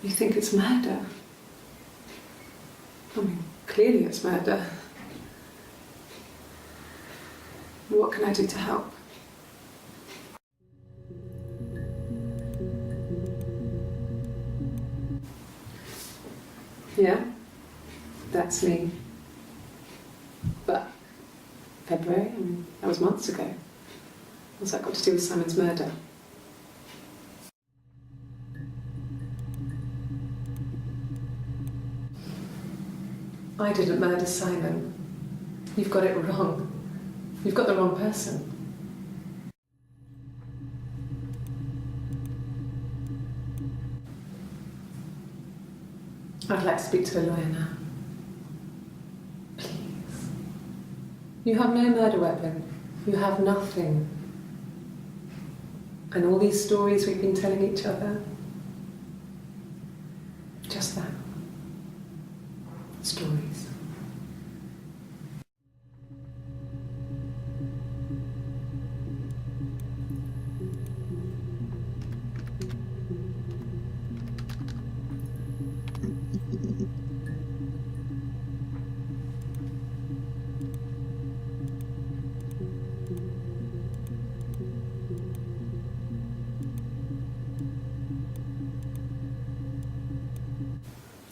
You think it's murder? I mean, clearly it's murder. What can I do to help? Yeah, that's me. But February, I mean, that was months ago. What's that got to do with Simon's murder? I didn't murder Simon. You've got it wrong. You've got the wrong person. I'd like to speak to a lawyer now. Please. You have no murder weapon. You have nothing. And all these stories we've been telling each other, just that. Stories.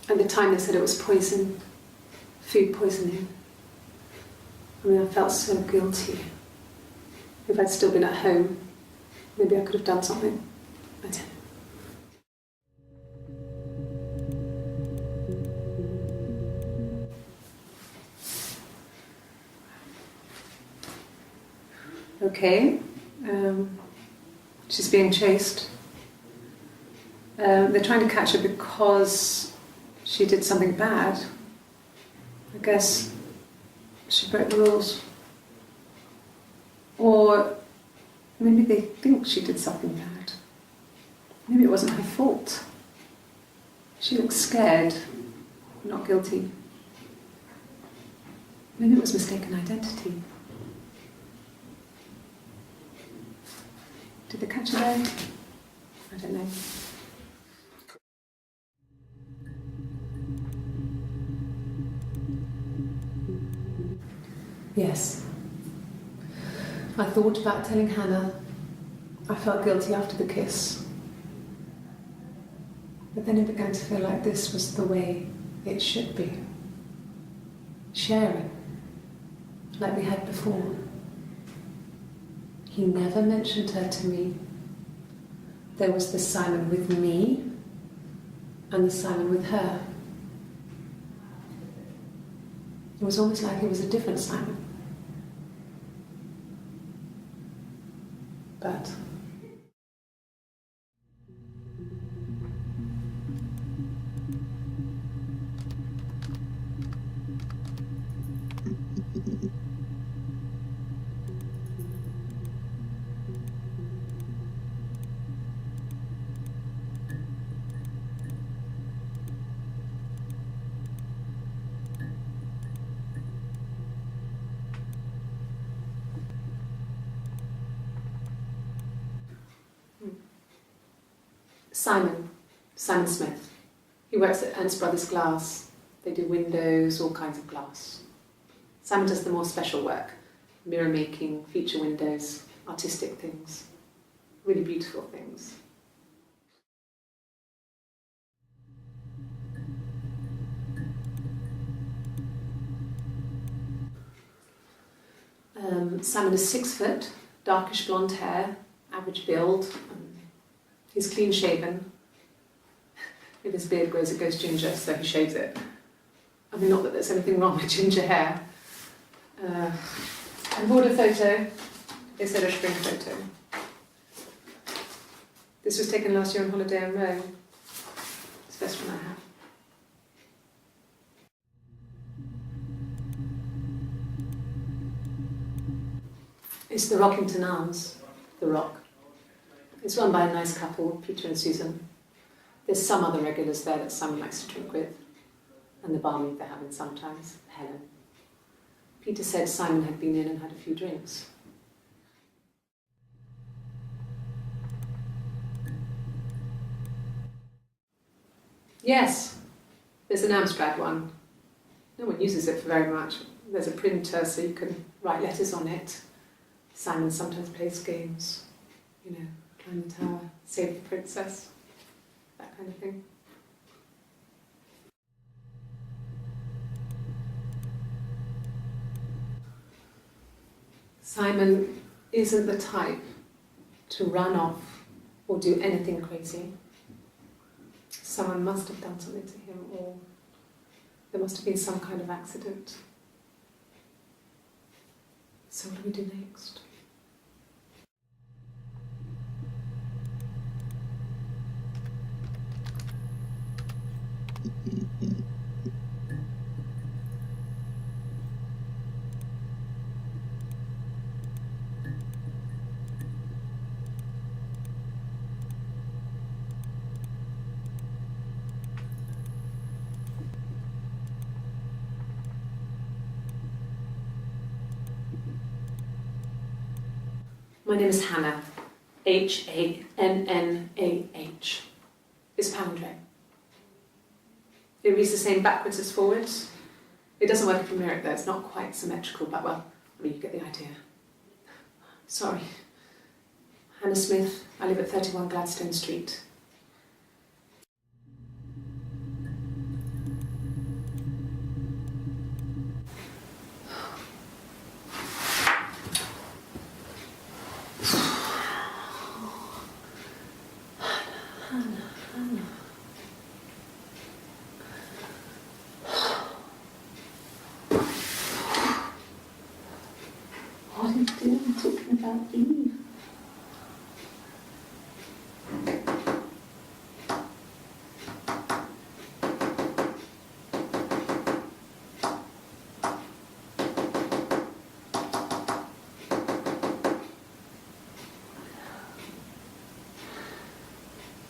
At the time they said it was poison, food poisoning. I mean, I felt so guilty. If I'd still been at home, maybe I could have done something. I didn't. Okay, she's being chased. They're trying to catch her because she did something bad. I guess she broke the rules. Or maybe they think she did something bad. Maybe it wasn't her fault. She looks scared, not guilty. Maybe it was mistaken identity. Did they catch her there? I don't know. Yes. I thought about telling Hannah. I felt guilty after the kiss. But then it began to feel like this was the way it should be. Sharing, like we had before. He never mentioned her to me. There was the Simon with me and the Simon with her. It was almost like it was a different Simon. But Simon Smith. He works at Ernst Brothers Glass. They do windows, all kinds of glass. Simon does the more special work, mirror making, feature windows, artistic things, really beautiful things. Simon is 6 foot, darkish blonde hair, average build. He's clean shaven. If his beard grows, it goes ginger, so he shaves it. I mean, not that there's anything wrong with ginger hair. I bought a photo. They said a spring photo. This was taken last year on holiday in Rome. It's the best one I have. It's the Rockington Arms, the Rock. It's run by a nice couple, Peter and Susan. There's some other regulars there that Simon likes to drink with, and the barmaid they're having sometimes, Helen. Peter said Simon had been in and had a few drinks. Yes, there's an Amstrad one. No one uses it for very much. There's a printer so you can write letters on it. Simon sometimes plays games, you know, climb the tower, save the princess, that kind of thing. Simon isn't the type to run off or do anything crazy. Someone must have done something to him, or there must have been some kind of accident. So what do we do next? My name is Hannah, H-A-N-N-A-H. It's palindrome. It reads the same backwards as forwards. It doesn't work if you mirror it though, it's not quite symmetrical, but well, I mean, you get the idea. Sorry. Hannah Smith, I live at 31 Gladstone Street. What are you doing talking about Eve?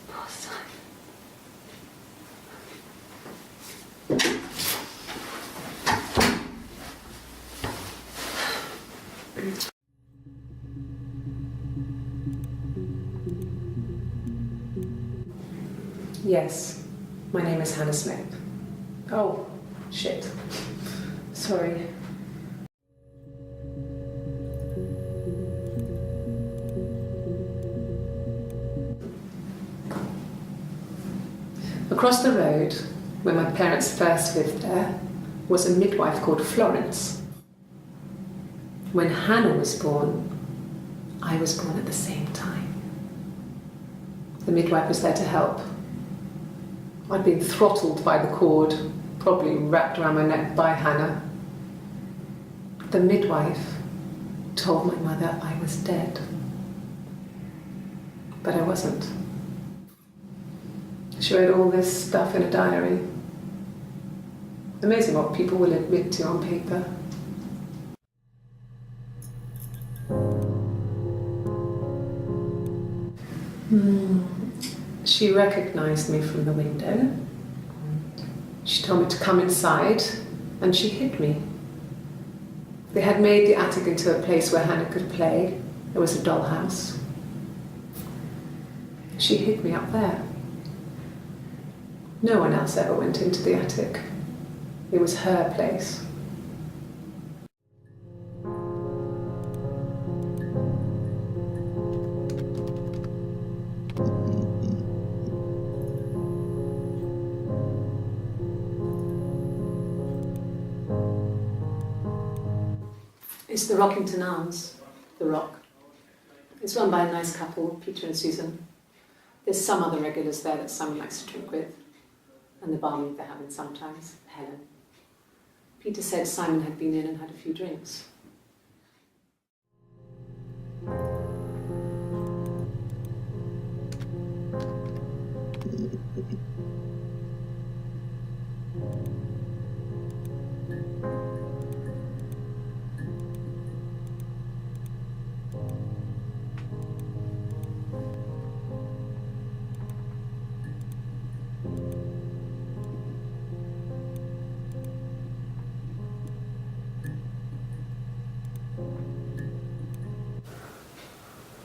Poor Simon. Yes, my name is Hannah Smith. Oh, shit. Sorry. Across the road, where my parents first lived there, was a midwife called Florence. When Hannah was born, I was born at the same time. The midwife was there to help. I'd been throttled by the cord, probably wrapped around my neck by Hannah. The midwife told my mother I was dead. But I wasn't. She wrote all this stuff in a diary. Amazing what people will admit to on paper. She recognised me from the window. She told me to come inside, and she hid me. They had made the attic into a place where Hannah could play. There was a dollhouse. She hid me up there. No one else ever went into the attic. It was her place. It's the Rockington Arms, the Rock. It's run by a nice couple, Peter and Susan. There's some other regulars there that Simon likes to drink with, and the barmaid they're having sometimes, Helen. Peter said Simon had been in and had a few drinks.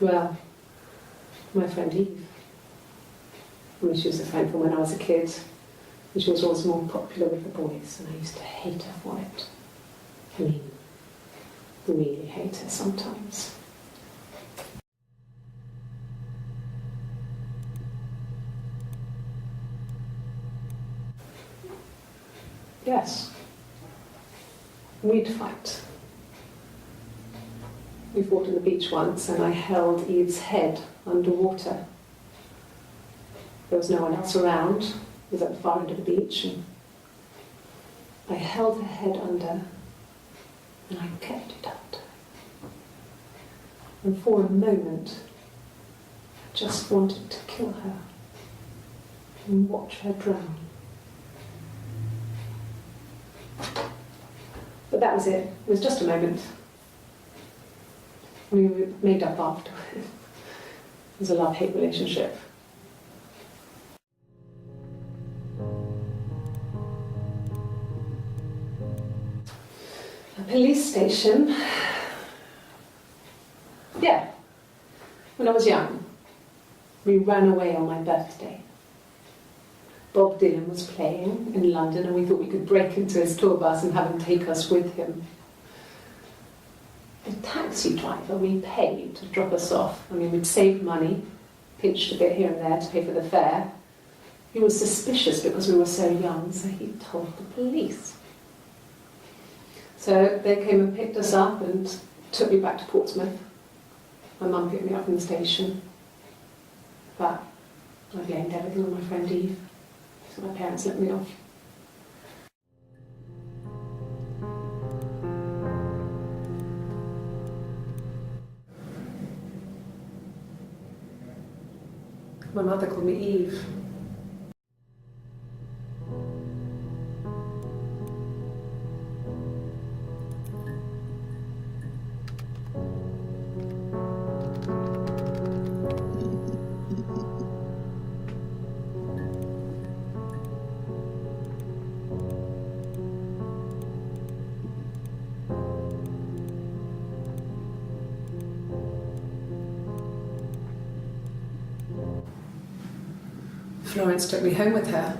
Well, my friend Eve. I mean, she was a friend from when I was a kid, and she was always more popular with the boys, and I used to hate her for it. I mean, really hate her sometimes. Yes, we'd fight. We fought on the beach once, and I held Eve's head underwater. There was no one else around. It was at the far end of the beach, and I held her head under, and I kept it under. And for a moment, I just wanted to kill her and watch her drown. But that was it. It was just a moment. We made up afterwards. It was a love-hate relationship. A police station. Yeah. When I was young, we ran away on my birthday. Bob Dylan was playing in London, and we thought we could break into his tour bus and have him take us with him. The taxi driver we paid to drop us off. I mean, we'd saved money, pinched a bit here and there to pay for the fare. He was suspicious because we were so young, so he told the police. So they came and picked us up and took me back to Portsmouth. My mum picked me up from the station. But I blamed everything on my friend Eve, so my parents let me off. My mother called me Eve. Florence took me home with her.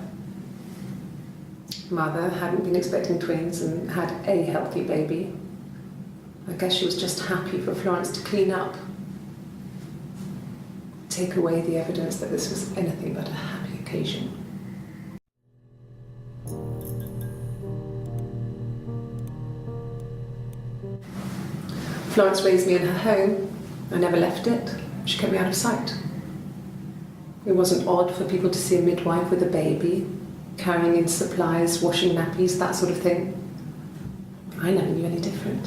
Mother hadn't been expecting twins and had a healthy baby. I guess she was just happy for Florence to clean up. Take away the evidence that this was anything but a happy occasion. Florence raised me in her home. I never left it. She kept me out of sight. It wasn't odd for people to see a midwife with a baby, carrying in supplies, washing nappies, that sort of thing. I never knew any different.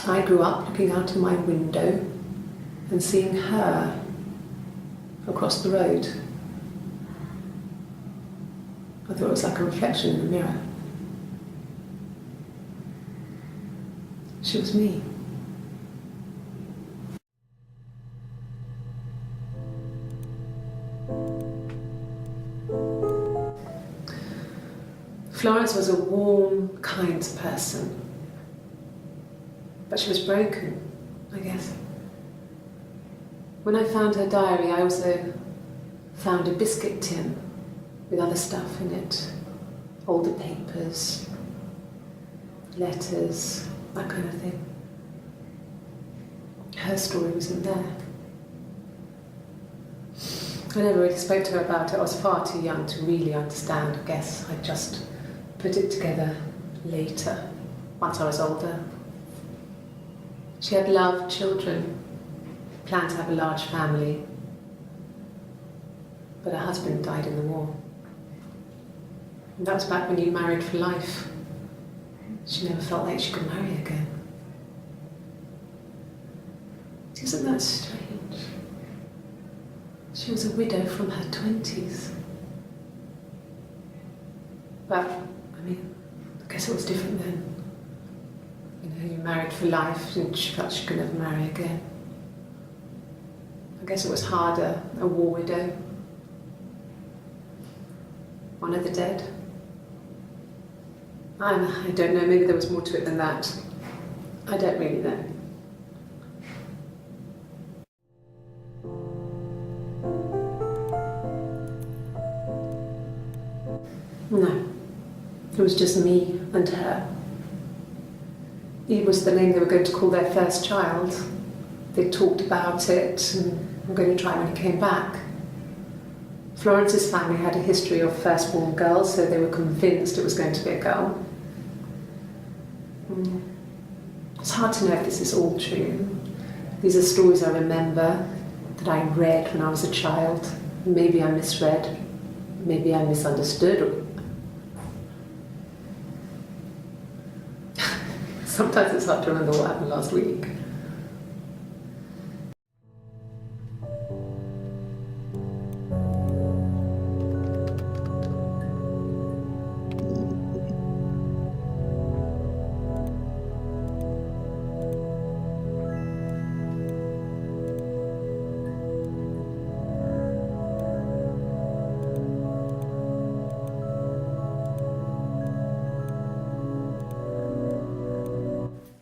I grew up looking out of my window and seeing her across the road. I thought it was like a reflection in the mirror. She was me. Florence was a warm, kind person, but she was broken, I guess. When I found her diary, I also found a biscuit tin with other stuff in it, older papers, letters, that kind of thing. Her story was in there. I never really spoke to her about it. I was far too young to really understand, I guess. I just put it together later, once I was older. She had loved children, planned to have a large family, but her husband died in the war. And that was back when you married for life. She never felt like she could marry again. Isn't that strange? She was a widow from her 20s. But, I mean, I guess it was different then. You know, you married for life and she felt she could never marry again. I guess it was harder, a war widow. One of the dead. I don't know, maybe there was more to it than that. I don't really know. No, it was just me and her. It was the name they were going to call their first child. They talked about it and were going to try when he came back. Florence's family had a history of firstborn girls, so they were convinced it was going to be a girl. It's hard to know if this is all true. These are stories I remember, that I read when I was a child. Maybe I misread, maybe I misunderstood. Sometimes it's hard to remember what happened last week.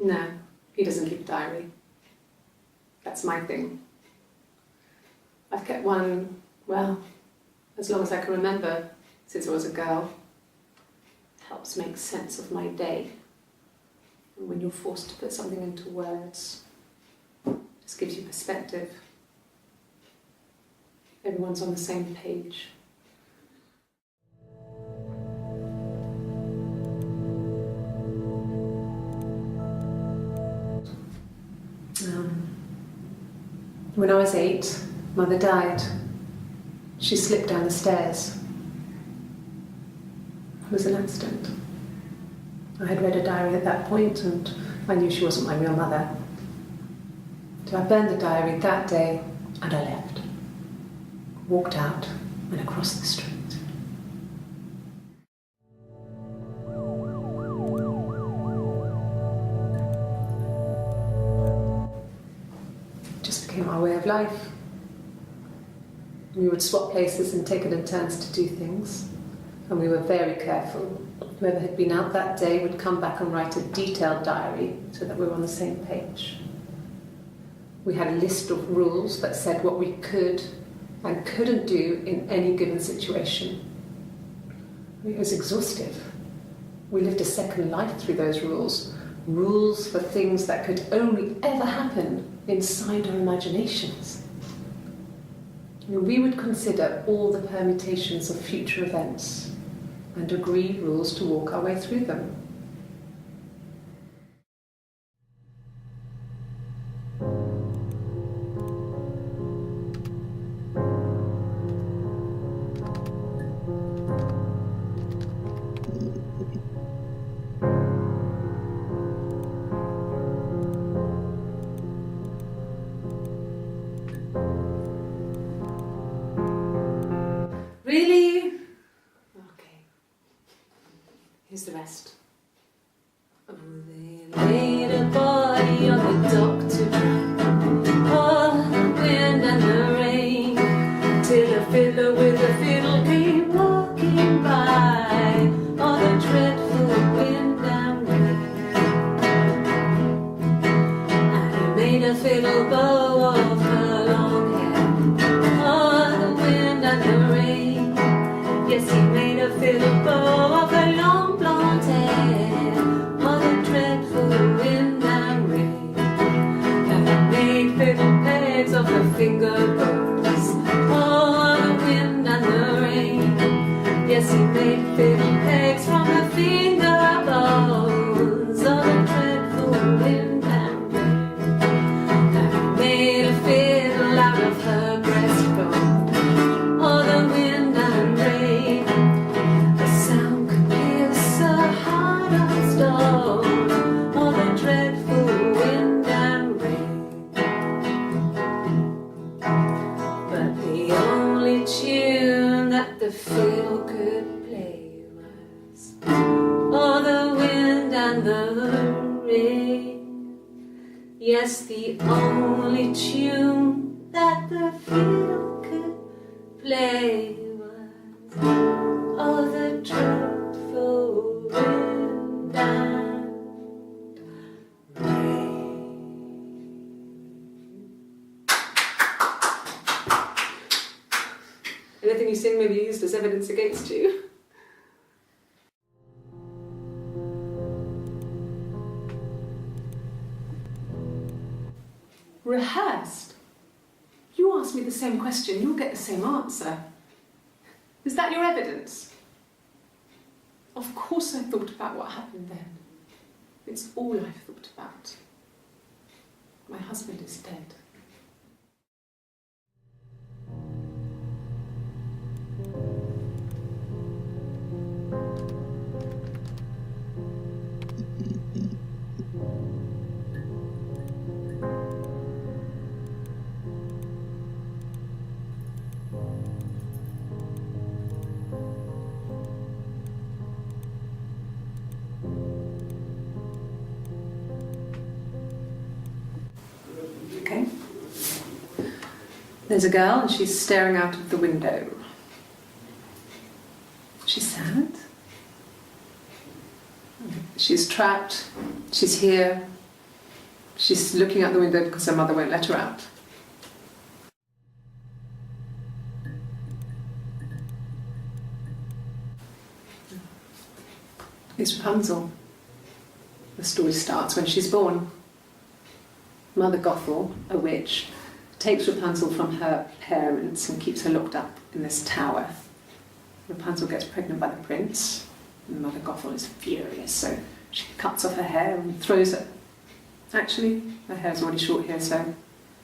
No, he doesn't keep a diary. That's my thing. I've kept one, well, as long as I can remember, since I was a girl. It helps make sense of my day. And when you're forced to put something into words, it just gives you perspective. Everyone's on the same page. When I was 8, Mother died. She slipped down the stairs. It was an accident. I had read a diary at that point and I knew she wasn't my real mother. So I burned the diary that day and I left. Walked out and across the street. Our way of life. We would swap places and take it in turns to do things, and we were very careful. Whoever had been out that day would come back and write a detailed diary so that we were on the same page. We had a list of rules that said what we could and couldn't do in any given situation. It was exhaustive. We lived a second life through those rules. Rules for things that could only ever happen inside our imaginations. We would consider all the permutations of future events and agree rules to walk our way through them. Really? Okay. Here's the rest. Oh, they laid a body on the dock to dry. Oh, the wind and the rain, till a fiddler with a fiddle came walking by. Oh, the dreadful wind and rain. And he made a fiddle bow of her long hair. Oh, the wind and the rain. Yes, he made a fiddle bow of her long blonde hair. Oh, the dreadful wind and rain. And he made fiddle pegs of her finger bows. Oh, the wind and the rain. Yes, he made fiddle pegs from her finger bows. Oh, the dreadful wind and rain. And he made a fiddle out of her breastbone. Oh, the wind and rain. The sound could pierce a heart of stone. Oh, the dreadful wind and rain. But the only tune that the fiddle could play was, oh, the wind and the rain. Yes, the only tune that the fiddle could play was, oh, the dreadful wind and rain. Anything you sing may be used as evidence against you. Rehearsed? You ask me the same question, you'll get the same answer. Is that your evidence? Of course I thought about what happened then. It's all I've thought about. My husband is dead. Okay. There's a girl and she's staring out of the window. She's sad. She's trapped. She's here. She's looking out the window because her mother won't let her out. It's Rapunzel. The story starts when she's born. Mother Gothel, a witch, takes Rapunzel from her parents and keeps her locked up in this tower. Rapunzel gets pregnant by the prince, and Mother Gothel is furious, so she cuts off her hair and throws it. Actually, her hair's already short here, so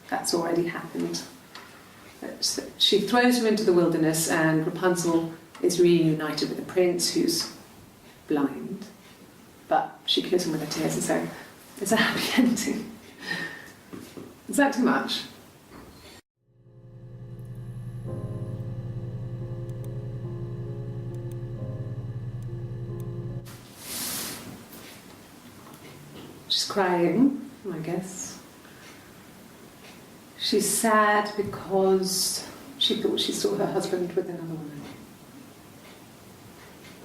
that's already happened. So she throws her into the wilderness, and Rapunzel is reunited with the prince, who's blind, but she kills him with her tears, and so it's a happy ending. Is that too much? She's crying, I guess. She's sad because she thought she saw her husband with another woman.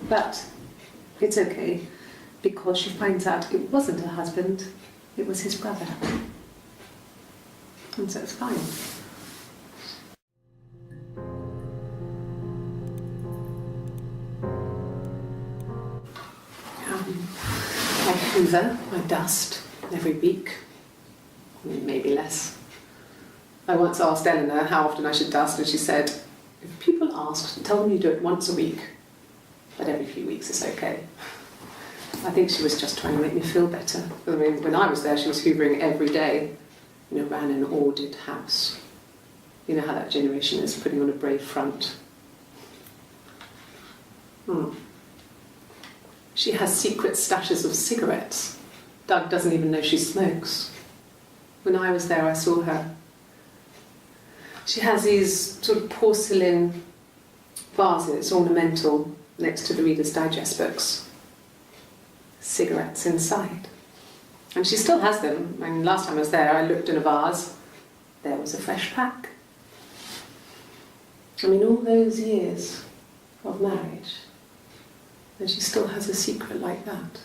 But it's okay, because she finds out it wasn't her husband, it was his brother. And so it's fine. I hoover, I dust every week, maybe less. I once asked Eleanor how often I should dust, and she said, if people ask, tell them you do it once a week, but every few weeks is okay. I think she was just trying to make me feel better. I mean, when I was there, she was hoovering every day. Ran an ordered house. You know how that generation is, putting on a brave front. She has secret stashes of cigarettes. Doug doesn't even know she smokes. When I was there, I saw her. She has these sort of porcelain vases, ornamental, next to the Reader's Digest books. Cigarettes inside. And she still has them. I mean, last time I was there, I looked in a vase. There was a fresh pack. I mean, all those years of marriage, and she still has a secret like that.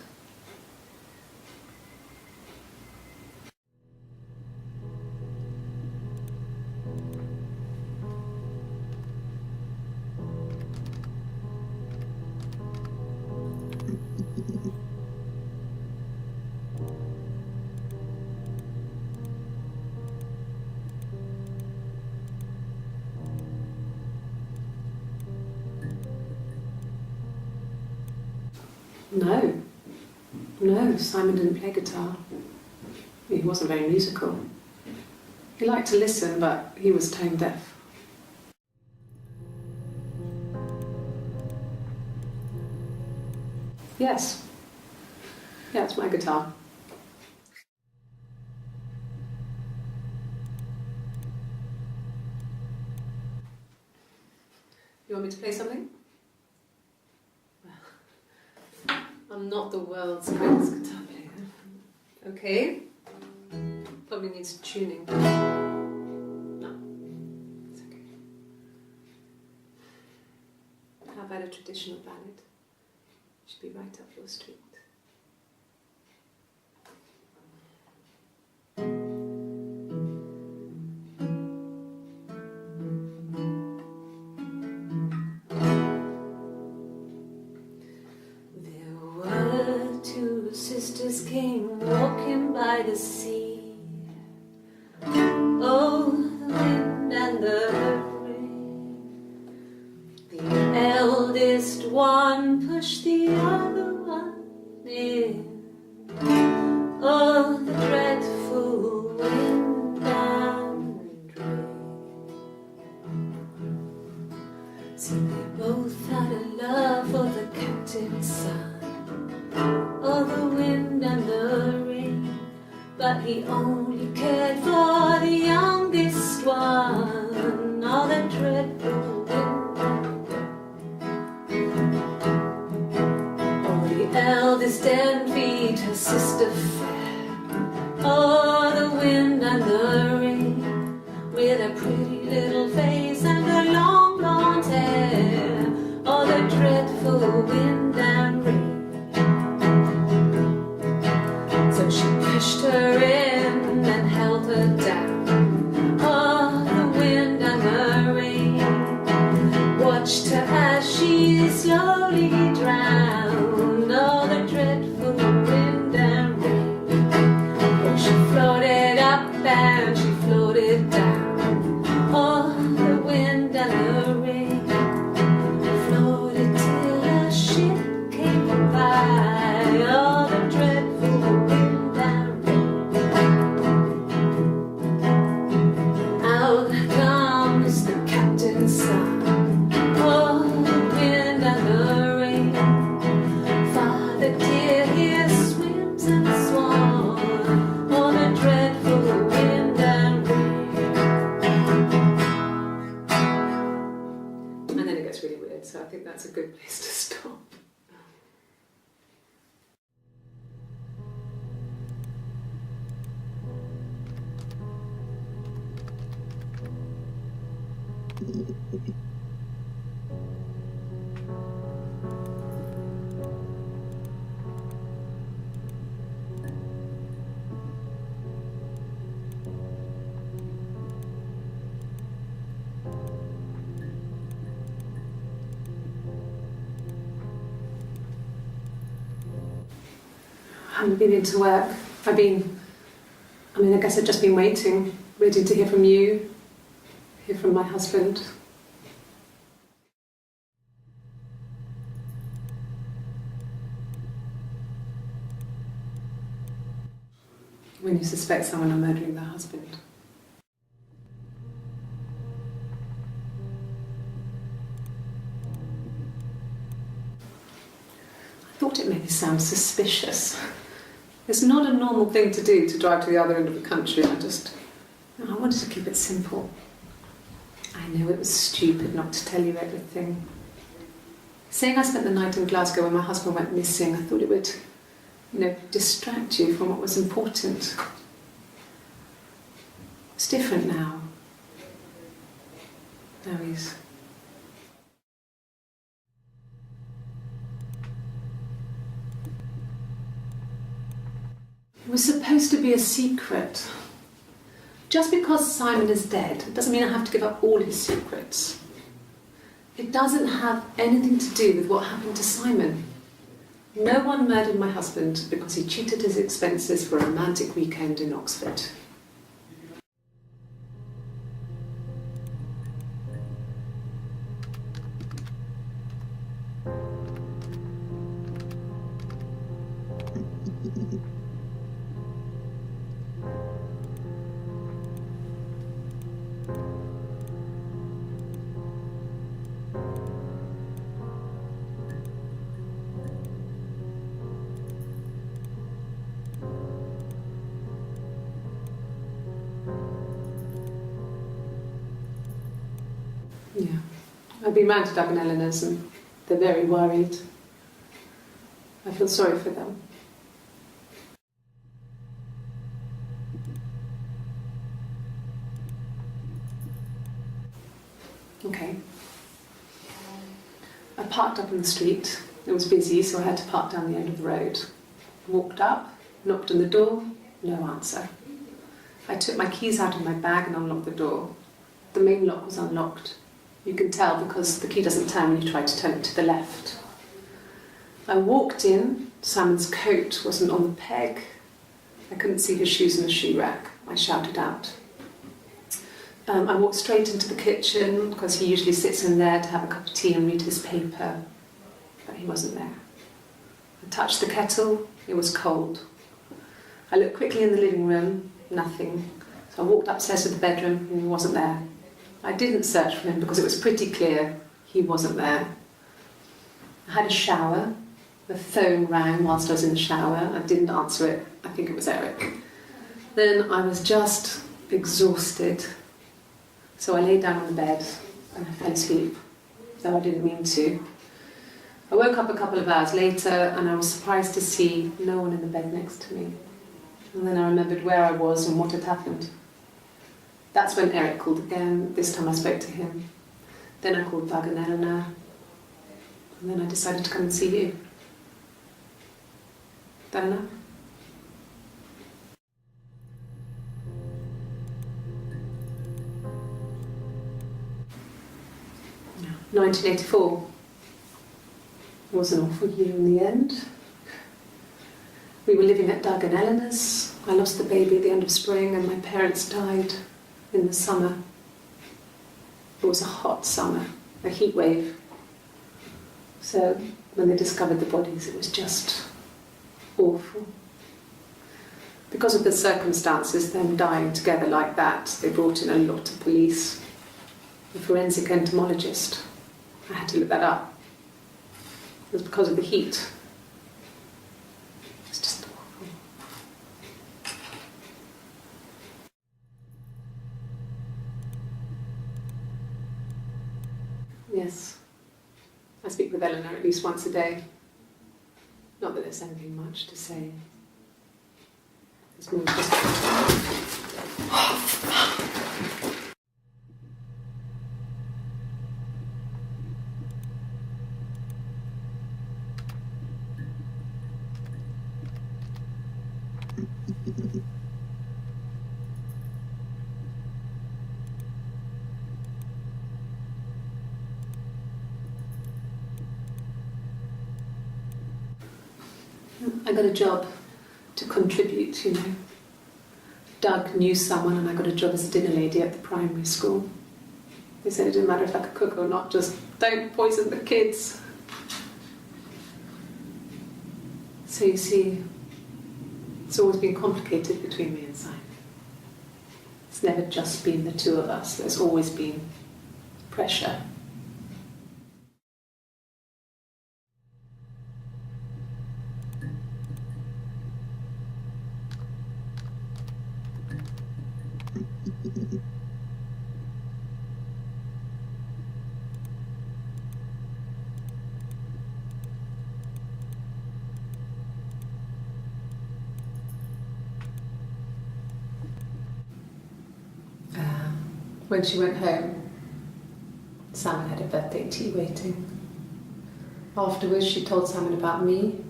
No, Simon didn't play guitar. He wasn't very musical. He liked to listen, but he was tone deaf. Yes. Yeah, it's my guitar. You want me to play something? I'm not the world's greatest guitar player. Okay. Probably needs tuning. No, it's okay. How about a traditional ballad? Should be right up your street. Sisters came walking by the sea. Oh, the wind and the rain. The eldest one pushed the other one in. Oh, the dreadful wind and rain. See, they both had a love for the captain's son. Oh, the wind and the rain, but he only cared for the youngest one. Oh, the dreadful wind and rain. Oh, the eldest envied her sister fair. Oh, the wind and the rain, with a pretty little face and her long blonde hair. Oh, the dreadful wind and rain. She pushed her in and held her down. Oh, the wind and the rain watched her as she slowly drowned. Oh, the dreadful wind and rain. Oh, she floated up and she floated down. Oh, the wind and the rain floated till a ship came by. Oh, the dreadful wind. So I think that's a good place to stop. I haven't been into work. I guess I've just been waiting, ready to hear from you, hear from my husband. When you suspect someone of murdering their husband. I thought it maybe sound suspicious. It's not a normal thing to do, to drive to the other end of the country. I wanted to keep it simple. I I know it was stupid not to tell you everything. Saying I spent the night in Glasgow when my husband went missing, I thought it would, distract you from what was important. It's different now. Now he's... It was supposed to be a secret. Just because Simon is dead, it doesn't mean I have to give up all his secrets. It doesn't have anything to do with what happened to Simon. No one murdered my husband because he cheated his expenses for a romantic weekend in Oxford. Yeah, I've been round to Doug and Eleanor's and they're very worried. I feel sorry for them. Okay. I parked up on the street. It was busy, so I had to park down the end of the road. Walked up, knocked on the door, no answer. I took my keys out of my bag and unlocked the door. The main lock was unlocked. You can tell because the key doesn't turn when you try to turn it to the left. I walked in. Simon's coat wasn't on the peg. I couldn't see his shoes in the shoe rack. I shouted out. I walked straight into the kitchen because he usually sits in there to have a cup of tea and read his paper, but he wasn't there. I touched the kettle. It was cold. I looked quickly in the living room. Nothing. So I walked upstairs to the bedroom and he wasn't there. I didn't search for him because it was pretty clear he wasn't there. I had a shower. The phone rang whilst I was in the shower. I didn't answer it. I think it was Eric. Then I was just exhausted. So I lay down on the bed and I fell asleep, though I didn't mean to. I woke up a couple of hours later and I was surprised to see no one in the bed next to me. And then I remembered where I was and what had happened. That's when Eric called again. This time I spoke to him. Then I called Doug and Eleanor. And then I decided to come and see you. That enough? No. 1984 was an awful year in the end. We were living at Doug and Eleanor's. I lost the baby at the end of spring and my parents died in the summer. It was a hot summer, a heat wave. So when they discovered the bodies, it was just awful. Because of the circumstances, them dying together like that, they brought in a lot of police. A forensic entomologist. I had to look that up. It was because of the heat. It's just awful. Yes. I speak with Eleanor at least once a day. Not that there's anything much to say. It's more just... I got a job to contribute, Doug knew someone and I got a job as a dinner lady at the primary school. They said it didn't matter if I could cook or not, just don't poison the kids. So you see, it's always been complicated between me and Simon. It's never just been the two of us, there's always been pressure. When she went home, Simon had a birthday tea waiting. Afterwards, she told Simon about me,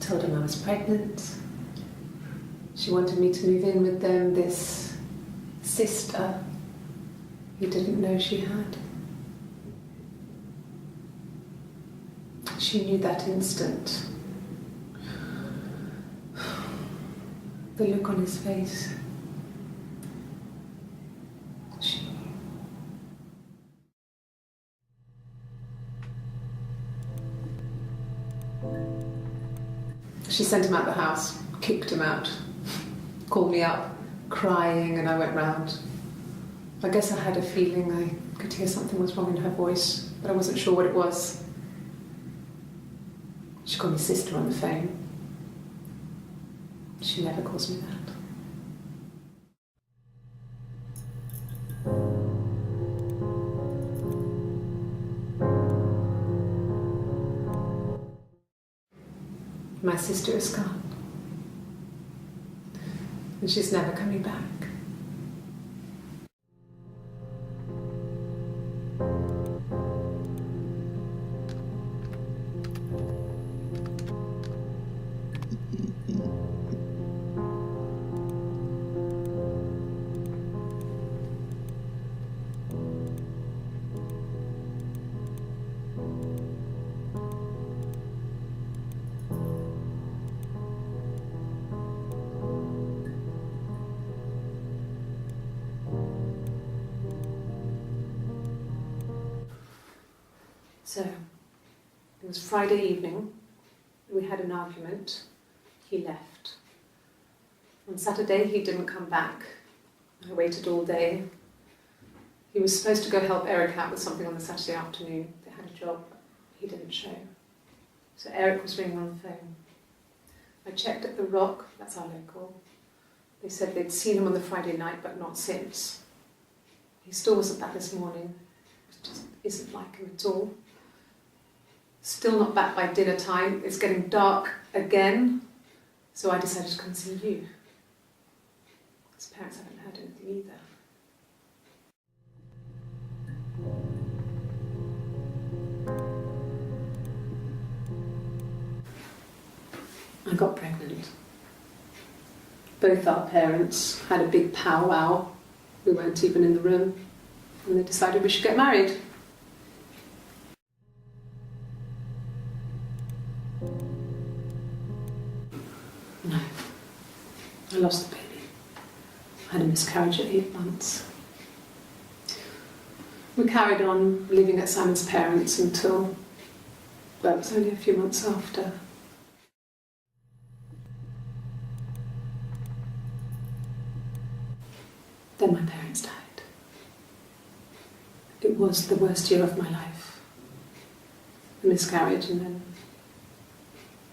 told him I was pregnant. She wanted me to move in with them, this sister he didn't know she had. She knew that instant. The look on his face. She knew. She sent him out the house, kicked him out, called me up, crying, and I went round. I guess I had a feeling I could hear something was wrong in her voice, but I wasn't sure what it was. She called me sister on the phone. She never calls me that. My sister is gone. And she's never coming back. So, it was Friday evening, we had an argument, he left. On Saturday he didn't come back, I waited all day. He was supposed to go help Eric out with something on the Saturday afternoon, they had a job, he didn't show. So Eric was ringing on the phone. I checked at the Rock, that's our local. They said they'd seen him on the Friday night but not since. He still wasn't back this morning, it just isn't like him at all. Still not back by dinner time. It's getting dark again, so I decided to come and see you. His parents haven't heard anything either. I got pregnant. Both our parents had a big powwow. We weren't even in the room, and they decided we should get married. No, I lost the baby. I had a miscarriage at 8 months. We carried on living at Simon's parents until, well, it was only a few months after. Then my parents died. It was the worst year of my life. A miscarriage and then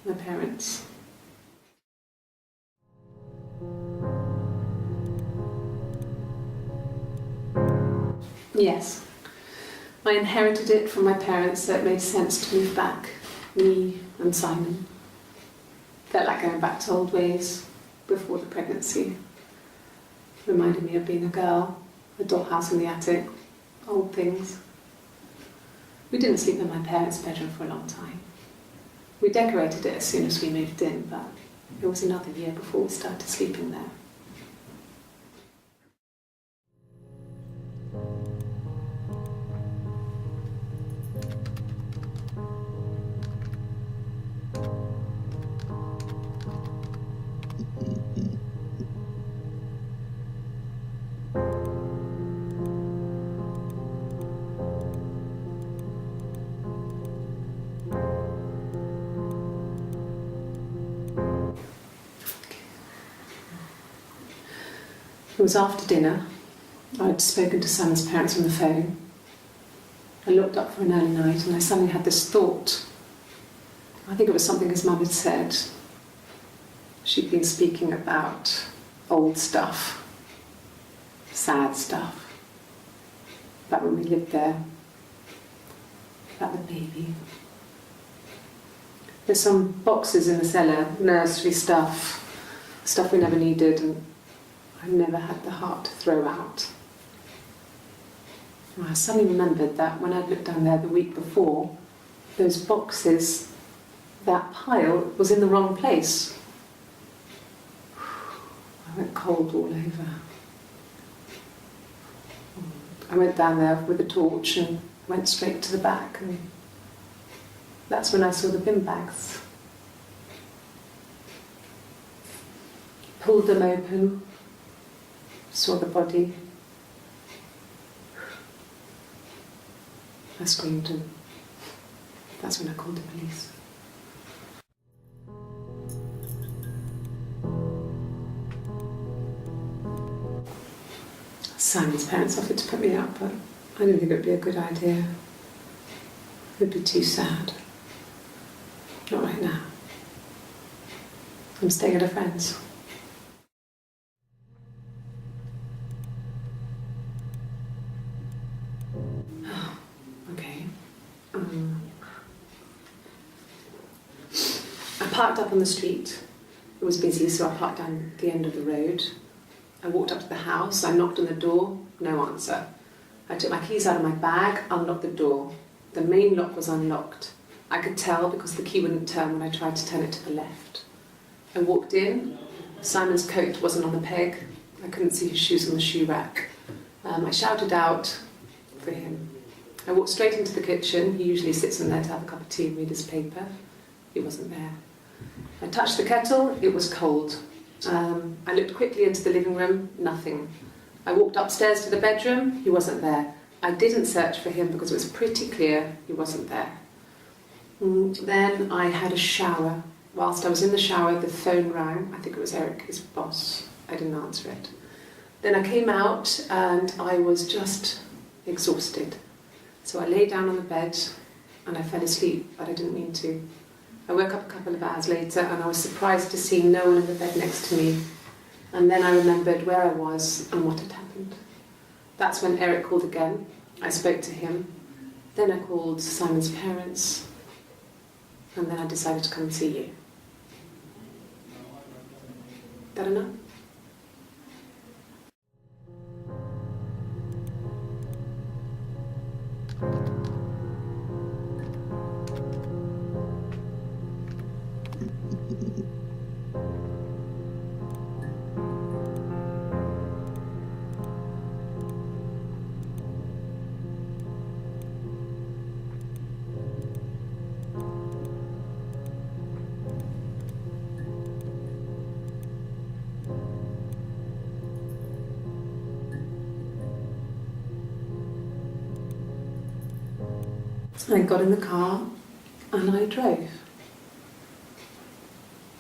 my parents. Yes, I inherited it from my parents, so it made sense to move back, me and Simon. Felt like going back to old ways before the pregnancy. Reminded me of being a girl, a dollhouse in the attic, old things. We didn't sleep in my parents' bedroom for a long time. We decorated it as soon as we moved in, but it was another year before we started sleeping there. It was after dinner. I'd spoken to Sam's parents on the phone. I looked up for an early night and I suddenly had this thought. I think it was something his mum had said. She'd been speaking about old stuff, sad stuff, about when we lived there, about the baby. There's some boxes in the cellar, nursery stuff we never needed, and I never had the heart to throw out. I suddenly remembered that when I'd looked down there the week before, those boxes, that pile was in the wrong place. I went cold all over. I went down there with a torch and went straight to the back, and that's when I saw the bin bags. Pulled them open, saw the body. I screamed, and that's when I called the police. Simon's parents offered to put me up, but I didn't think it would be a good idea. It would be too sad. Not right now. I'm staying at a friend's. Okay. I parked up on the street. It was busy, so I parked down the end of the road. I walked up to the house, I knocked on the door, no answer. I took my keys out of my bag, unlocked the door. The main lock was unlocked. I could tell because the key wouldn't turn when I tried to turn it to the left. I walked in. Simon's coat wasn't on the peg. I couldn't see his shoes on the shoe rack. I shouted out for him. I walked straight into the kitchen. He usually sits in there to have a cup of tea and read his paper. He wasn't there. I touched the kettle. It was cold. I looked quickly into the living room. Nothing. I walked upstairs to the bedroom. He wasn't there. I didn't search for him because it was pretty clear he wasn't there. Then I had a shower. Whilst I was in the shower, the phone rang. I think it was Eric, his boss. I didn't answer it. Then I came out and I was just exhausted. So I lay down on the bed and I fell asleep, but I didn't mean to. I woke up a couple of hours later and I was surprised to see no one in the bed next to me. And then I remembered where I was and what had happened. That's when Eric called again. I spoke to him. Then I called Simon's parents. And then I decided to come and see you. That enough? I got in the car and I drove.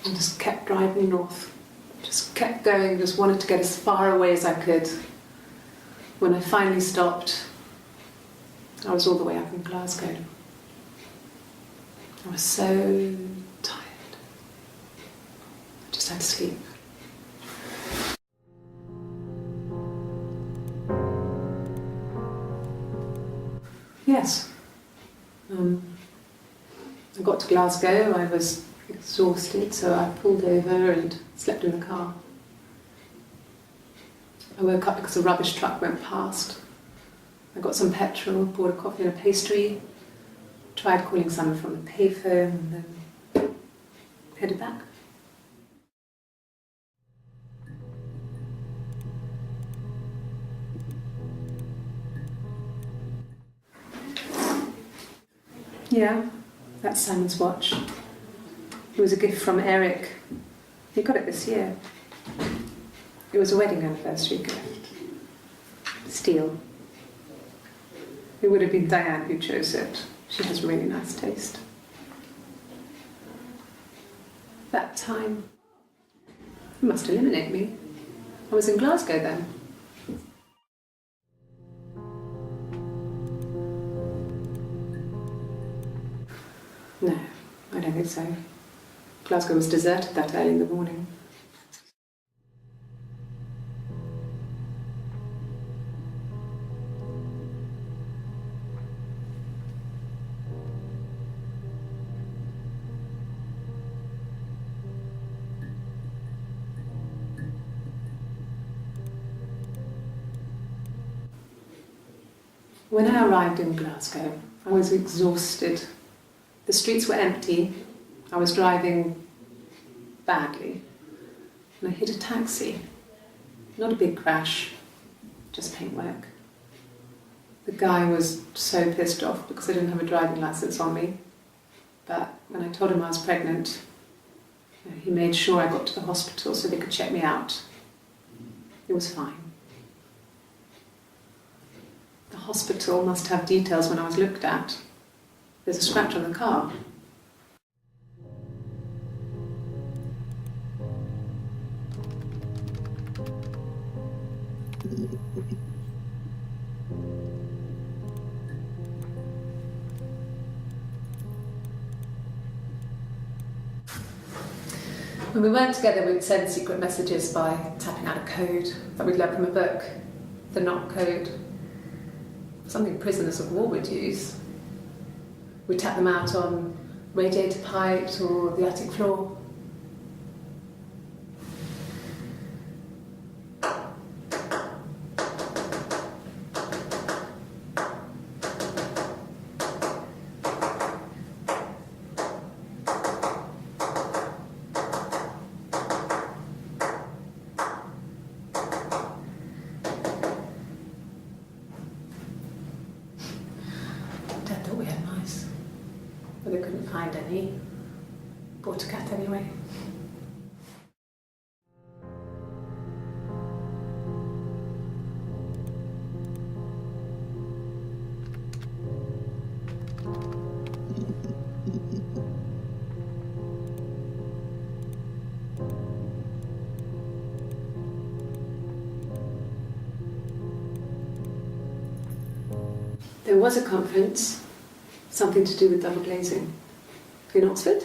And just kept driving north. Just kept going, just wanted to get as far away as I could. When I finally stopped, I was all the way up in Glasgow. I was so tired. I just had to sleep. Yes. I got to Glasgow, I was exhausted, so I pulled over and slept in the car. I woke up because a rubbish truck went past. I got some petrol, bought a coffee and a pastry, tried calling someone from the payphone, and then headed back. Yeah, that's Simon's watch. It was a gift from Eric. He got it this year. It was a wedding anniversary gift. Steel. It would have been Diane who chose it. She has really nice taste. That time, you must eliminate me. I was in Glasgow then. No, I don't think so. Glasgow was deserted that early in the morning. When I arrived in Glasgow, I was exhausted. The streets were empty. I was driving badly. And I hit a taxi. Not a big crash, just paintwork. The guy was so pissed off because I didn't have a driving licence on me. But when I told him I was pregnant, he made sure I got to the hospital so they could check me out. It was fine. The hospital must have details when I was looked at. There's a scratch on the car. When we weren't together, we'd send secret messages by tapping out a code that we'd learned from a book, the knock code, something prisoners of war would use. We'd tap them out on radiator pipes or the attic floor. Dad thought we had mice, but they couldn't find any. Bought a cat anyway. There was a conference, something to do with double glazing, in Oxford.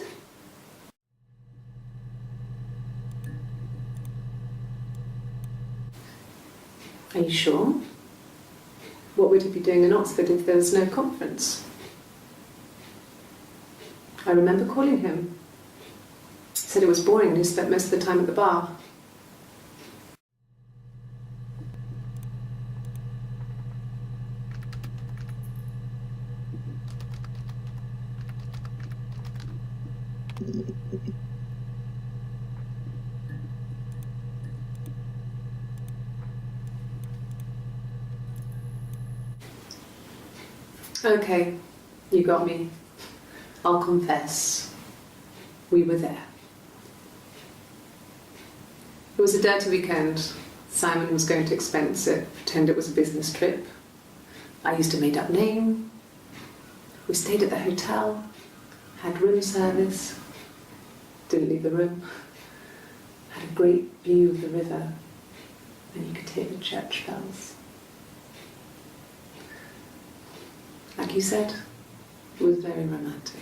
Are you sure? What would he be doing in Oxford if there was no conference? I remember calling him. He said it was boring and he spent most of the time at the bar. Okay, you got me. I'll confess. We were there. It was a dirty weekend. Simon was going to expense it, pretend it was a business trip. I used a made-up name. We stayed at the hotel, had room service, didn't leave the room, had a great view of the river, and you could hear the church bells. Like you said, it was very romantic.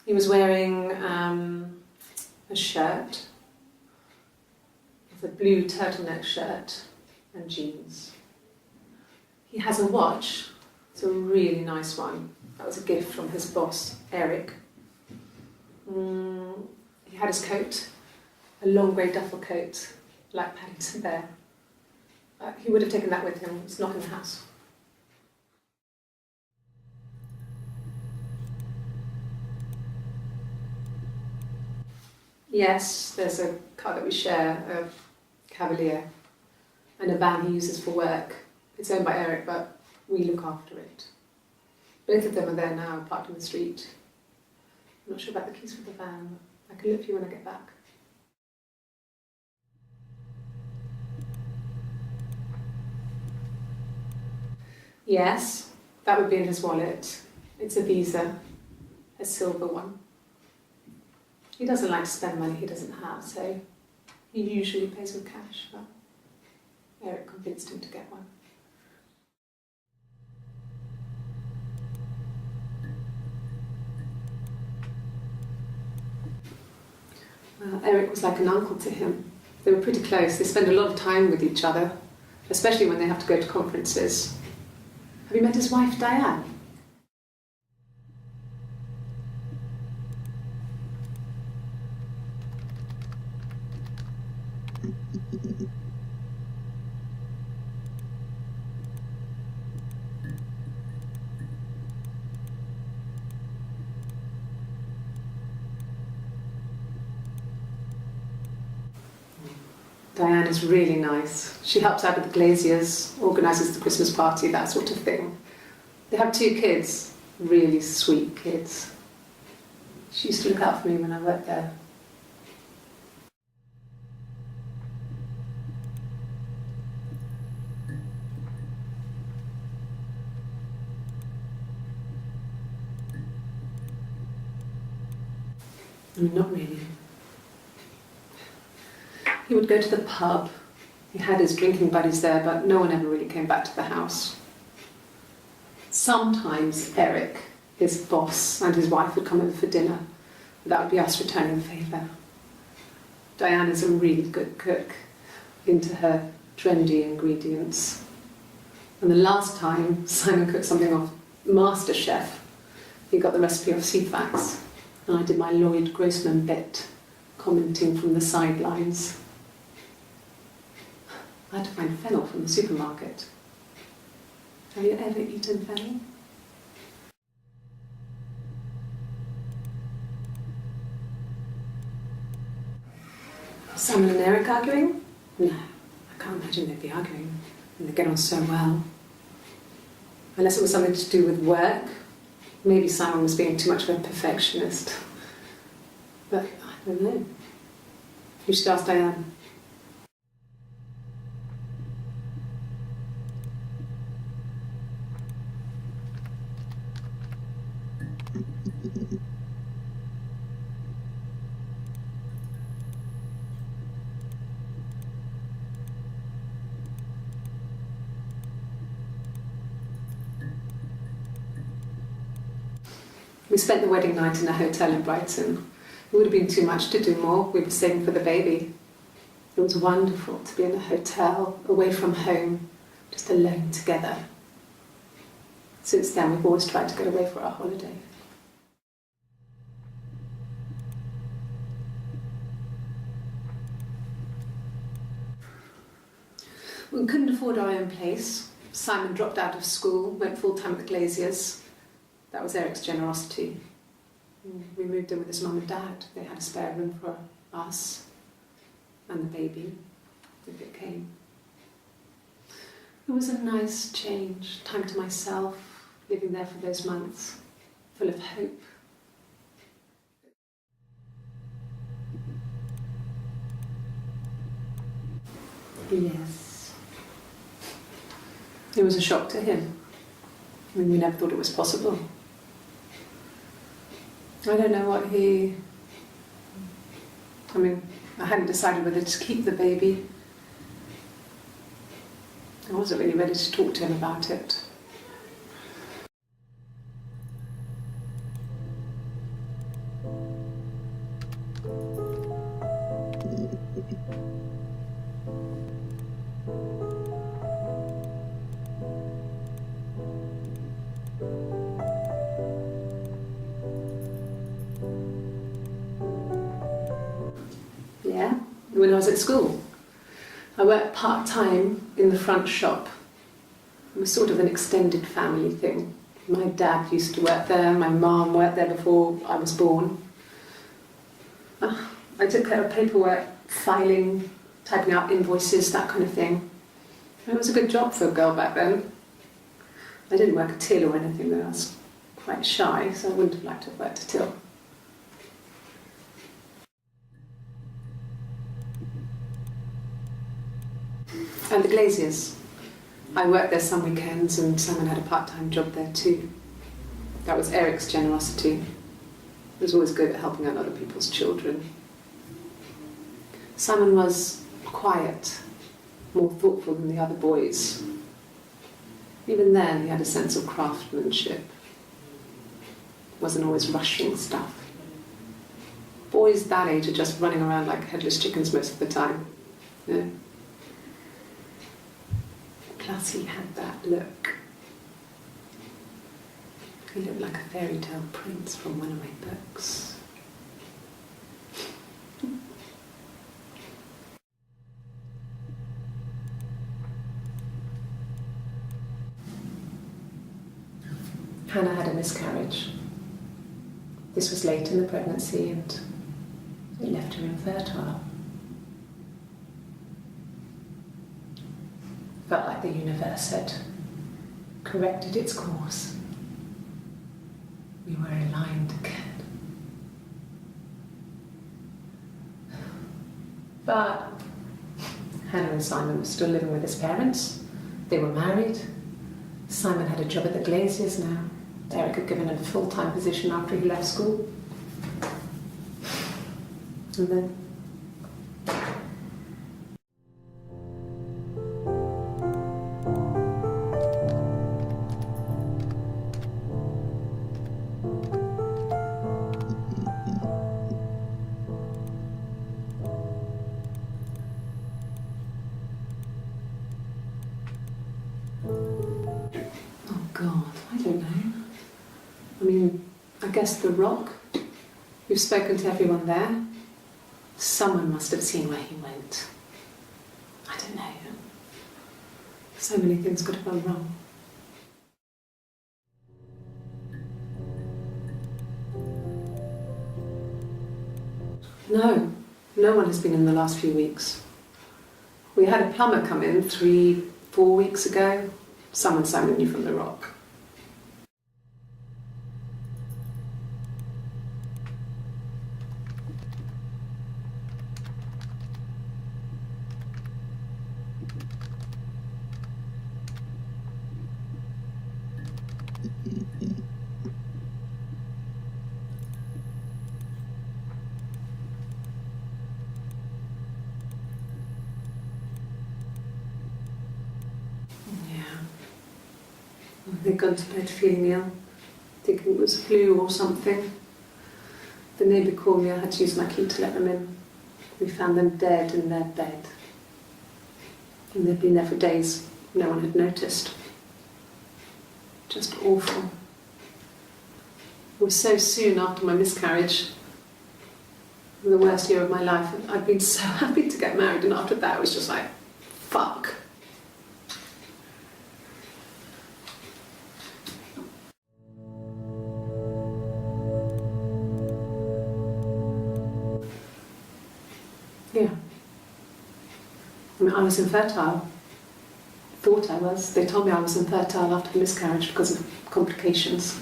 He was wearing a shirt, with a blue turtleneck shirt and jeans. He has a watch, it's a really nice one. That was a gift from his boss, Eric. He had his coat, a long grey duffel coat, like Paddington Bear. He would have taken that with him, it's not in the house. Yes, there's a car that we share, a Cavalier, and a van he uses for work. It's owned by Eric, but we look after it. Both of them are there now, parked in the street. I'm not sure about the keys for the van. I can look for you when I get back. Yes, that would be in his wallet. It's a Visa, a silver one. He doesn't like to spend money he doesn't have, so he usually pays with cash, but Eric convinced him to get one. Eric was like an uncle to him. They were pretty close. They spent a lot of time with each other, especially when they have to go to conferences. Have you met his wife, Diane? Diane is really nice. She helps out with the glaziers, organises the Christmas party, that sort of thing. They have 2 kids, really sweet kids. She used to look out for me when I worked there. I mean, not really. He would go to the pub. He had his drinking buddies there, but no one ever really came back to the house. Sometimes Eric, his boss, and his wife would come over for dinner. That would be us returning the favour. Diane is a really good cook, into her trendy ingredients. And the last time Simon cooked something off MasterChef, he got the recipe off Ceefax, and I did my Lloyd Grossman bit, commenting from the sidelines. I had to find fennel from the supermarket. Have you ever eaten fennel? Simon and Eric arguing? No, I can't imagine they'd be arguing. And they get on so well. Unless it was something to do with work. Maybe Simon was being too much of a perfectionist. But I don't know. You should ask Diane. We spent the wedding night in a hotel in Brighton. It would have been too much to do more. We were saving for the baby. It was wonderful to be in a hotel, away from home, just alone together. Since then, we've always tried to get away for our holiday. We couldn't afford our own place. Simon dropped out of school, went full-time at the Glaziers. That was Eric's generosity. We moved in with his mum and dad. They had a spare room for us and the baby, if it came. It was a nice change, time to myself, living there for those months, full of hope. Yes. It was a shock to him. I mean, we never thought it was possible. I don't know what I hadn't decided whether to keep the baby. I wasn't really ready to talk to him about it. Yeah, when I was at school. I worked part-time in the front shop. It was sort of an extended family thing. My dad used to work there, my mum worked there before I was born. I took care of paperwork, filing, typing out invoices, that kind of thing. It was a good job for a girl back then. I didn't work a till or anything though. I was quite shy, so I wouldn't have liked to have worked a till. And the Glaziers. I worked there some weekends and Simon had a part-time job there too. That was Eric's generosity. He was always good at helping out other people's children. Simon was quiet, more thoughtful than the other boys. Even then he had a sense of craftsmanship. Wasn't always rushing stuff. boys that age are just running around like headless chickens most of the time. You know? Plus he had that look. He looked like a fairy tale prince from one of my books. Hannah had a miscarriage. This was late in the pregnancy and it left her infertile. Felt like the universe had corrected its course. We were aligned again. But Hannah and Simon were still living with his parents. They were married. Simon had a job at the Glaziers now. Eric had given him a full-time position after he left school. And then... God, I don't know. I mean, I guess the Rock. You've spoken to everyone there. Someone must have seen where he went. I don't know. So many things could have gone wrong. No, no one has been in the last few weeks. We had a plumber come in 3-4 weeks ago. Someone Simon knew from the Rock. They'd gone to bed feeling ill, thinking it was flu or something. The neighbour called me, I had to use my key to let them in. We found them dead in their bed. And they'd been there for days, no one had noticed. Just awful. It was so soon after my miscarriage, the worst year of my life. I'd been so happy to get married, and after that it was just like, fuck. Yeah. I mean, I was infertile. Thought I was. They told me I was infertile after the miscarriage because of complications.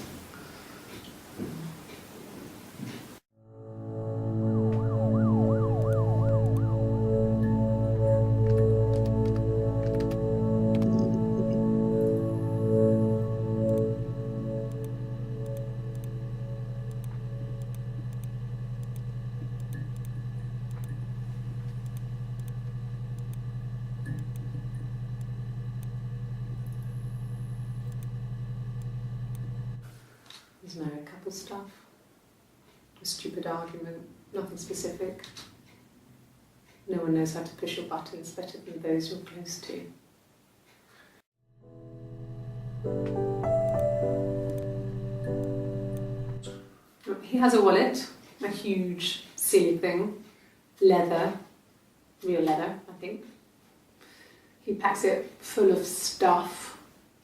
There's married couple stuff, a stupid argument, nothing specific. No one knows how to push your buttons better than those you're close to. He has a wallet, a huge, silly thing, leather, real leather, I think. He packs it full of stuff,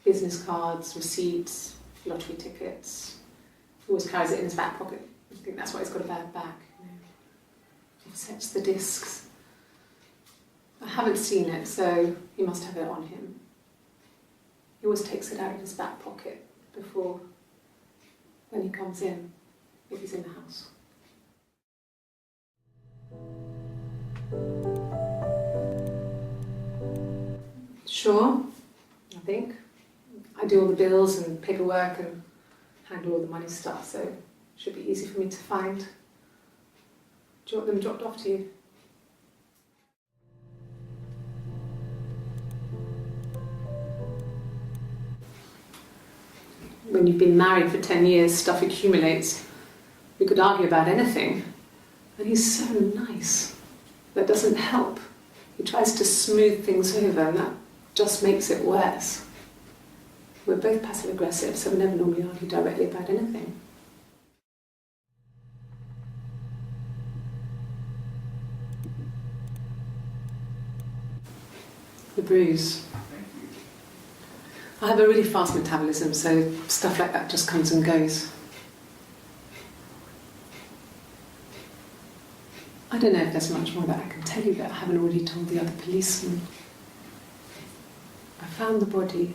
business cards, receipts, lottery tickets. He always carries it in his back pocket. I think that's why he's got a bad back. You know. Offsets the discs. I haven't seen it, so he must have it on him. He always takes it out of his back pocket before, when he comes in, if he's in the house. Sure, I think. I do all the bills and paperwork and handle all the money stuff, so it should be easy for me to find. Do you want them dropped off to you? When you've been married for 10 years, stuff accumulates. We could argue about anything, And he's so nice. That doesn't help. He tries to smooth things over, and that just makes it worse. We're both passive-aggressive, so we never normally argue directly about anything. The bruise. I have a really fast metabolism, so stuff like that just comes and goes. I don't know if there's much more that I can tell you that I haven't already told the other policemen. I found the body.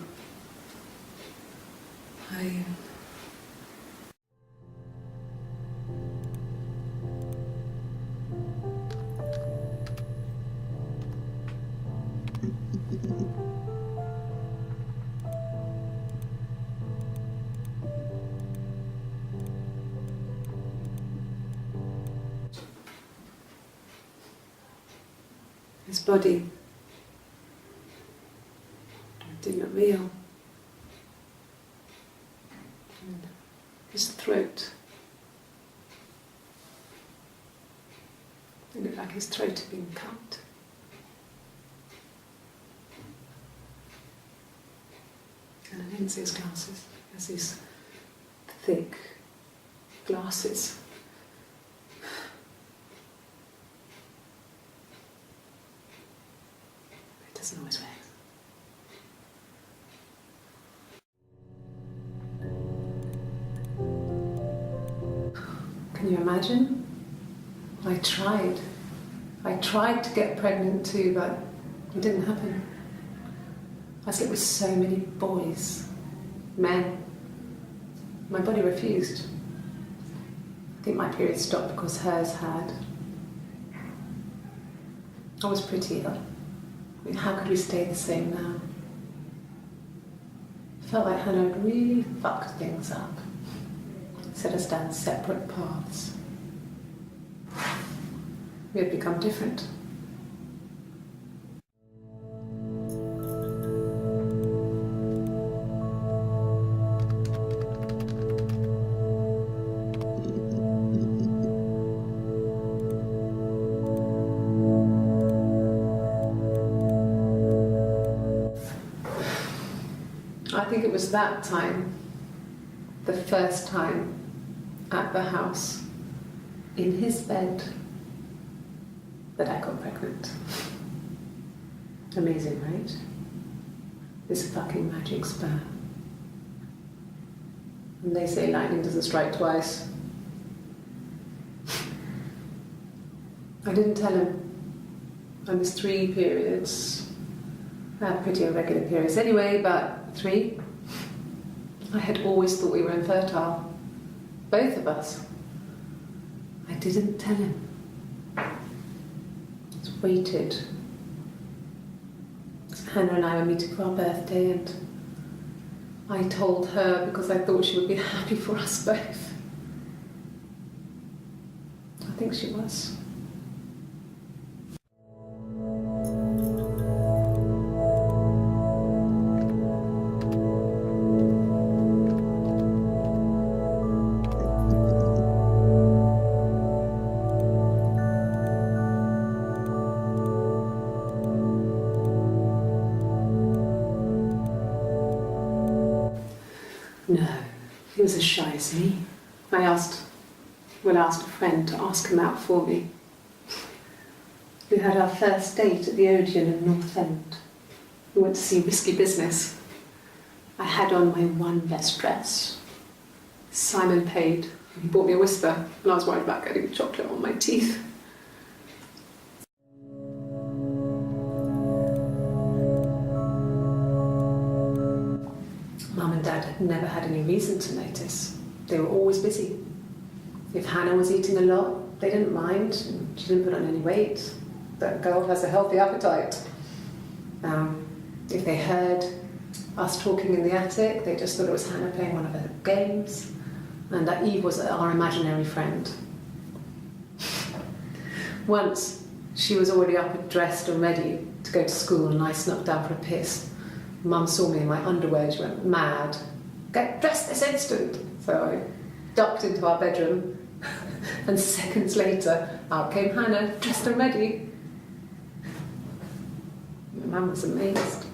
His body did not real. And his throat. It looked like his throat had been cut. And I didn't see his glasses. He has these thick glasses. He doesn't always wear. Can you imagine? I tried to get pregnant too, but it didn't happen. I slept with so many boys, men. My body refused. I think my period stopped because hers had. I was pretty ill. I mean, how could we stay the same now? I felt like Hannah had really fucked things up. Set us down separate paths. We had become different. I think it was that time, the first time at the house, in his bed, that I got pregnant. Amazing, right? This fucking magic sperm. And they say lightning doesn't strike twice. I didn't tell him. I missed 3 periods. I had pretty irregular periods anyway, but 3. I had always thought we were infertile. Both of us. I didn't tell him. Just waited. Hannah and I were meeting for our birthday, and I told her because I thought she would be happy for us both. I think she was. No, he was as shy as me. I asked a friend to ask him out for me. We had our first date at the Odeon in North End. We went to see Risky Business. I had on my one best dress. Simon paid. He bought me a Whisper, and I was worried about getting chocolate on my teeth. Mum and Dad had never had any reason to notice. They were always busy. If Hannah was eating a lot, they didn't mind. She didn't put on any weight. That girl has a healthy appetite. If they heard us talking in the attic, they just thought it was Hannah playing one of her games, and that Eve was our imaginary friend. Once, she was already up and dressed and ready to go to school, and I snuck down for a piss. Mum saw me in my underwear and she went mad. Get dressed this instant! So I ducked into our bedroom And seconds later, out came Hannah, dressed and ready. My mum was amazed.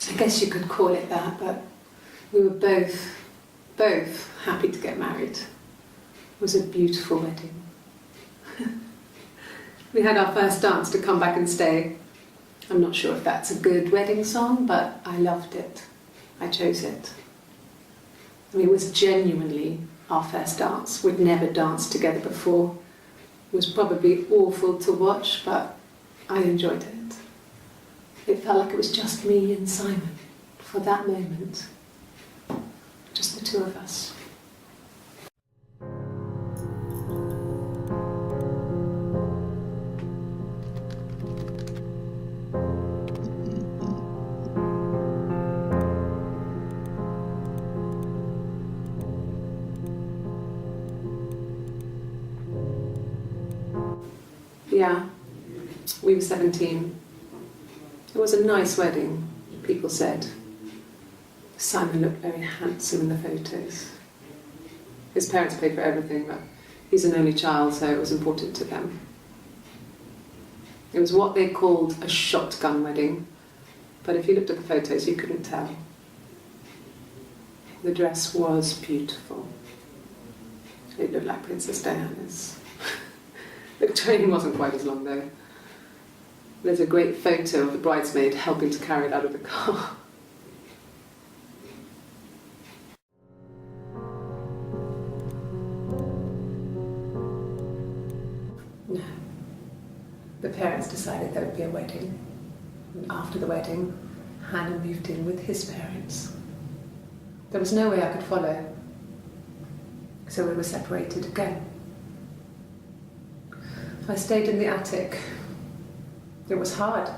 I guess you could call it that, but we were both happy to get married. It was a beautiful wedding. We had our first dance to Come Back and Stay. I'm not sure if that's a good wedding song, but I loved it. I chose it. I mean, it was genuinely our first dance. We'd never danced together before. It was probably awful to watch, but I enjoyed it. It felt like it was just me and Simon for that moment. Just the two of us. Yeah, we were 17. It was a nice wedding, people said. Simon looked very handsome in the photos. His parents paid for everything, but he's an only child, so it was important to them. It was what they called a shotgun wedding, but if you looked at the photos, you couldn't tell. The dress was beautiful. It looked like Princess Diana's. The train wasn't quite as long, though. There's a great photo of the bridesmaid helping to carry it out of the car. No. The parents decided there would be a wedding. And after the wedding, Hannah moved in with his parents. There was no way I could follow. So we were separated again. I stayed in the attic. It was hard.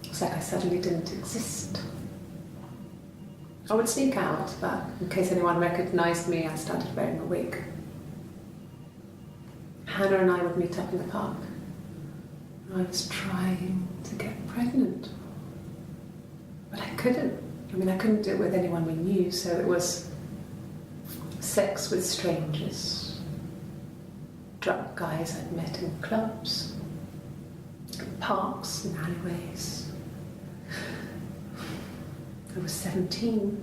It's like I suddenly didn't exist. I would sneak out, but in case anyone recognised me, I started wearing a wig. Hannah and I would meet up in the park. I was trying to get pregnant. But I couldn't. I mean, I couldn't do it with anyone we knew, so it was sex with strangers. Drunk guys I'd met in clubs, parks and alleyways. I was 17.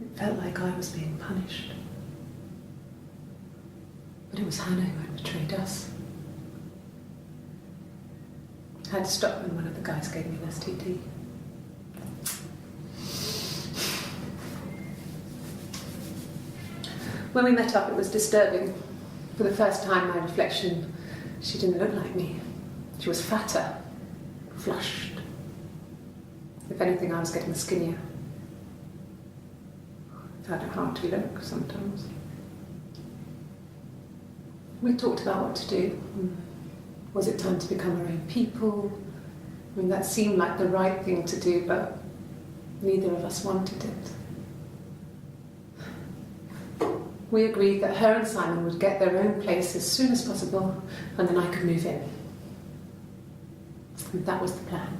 It felt like I was being punished. But it was Hannah who had betrayed us. I had to stop when one of the guys gave me an STD. When we met up, it was disturbing. For the first time, my reflection, she didn't look like me. She was fatter, flushed. If anything, I was getting skinnier. I found it hard to look sometimes. We talked about what to do. Was it time to become our own people? I mean, that seemed like the right thing to do, but neither of us wanted it. We agreed that her and Simon would get their own place as soon as possible, and then I could move in. And that was the plan.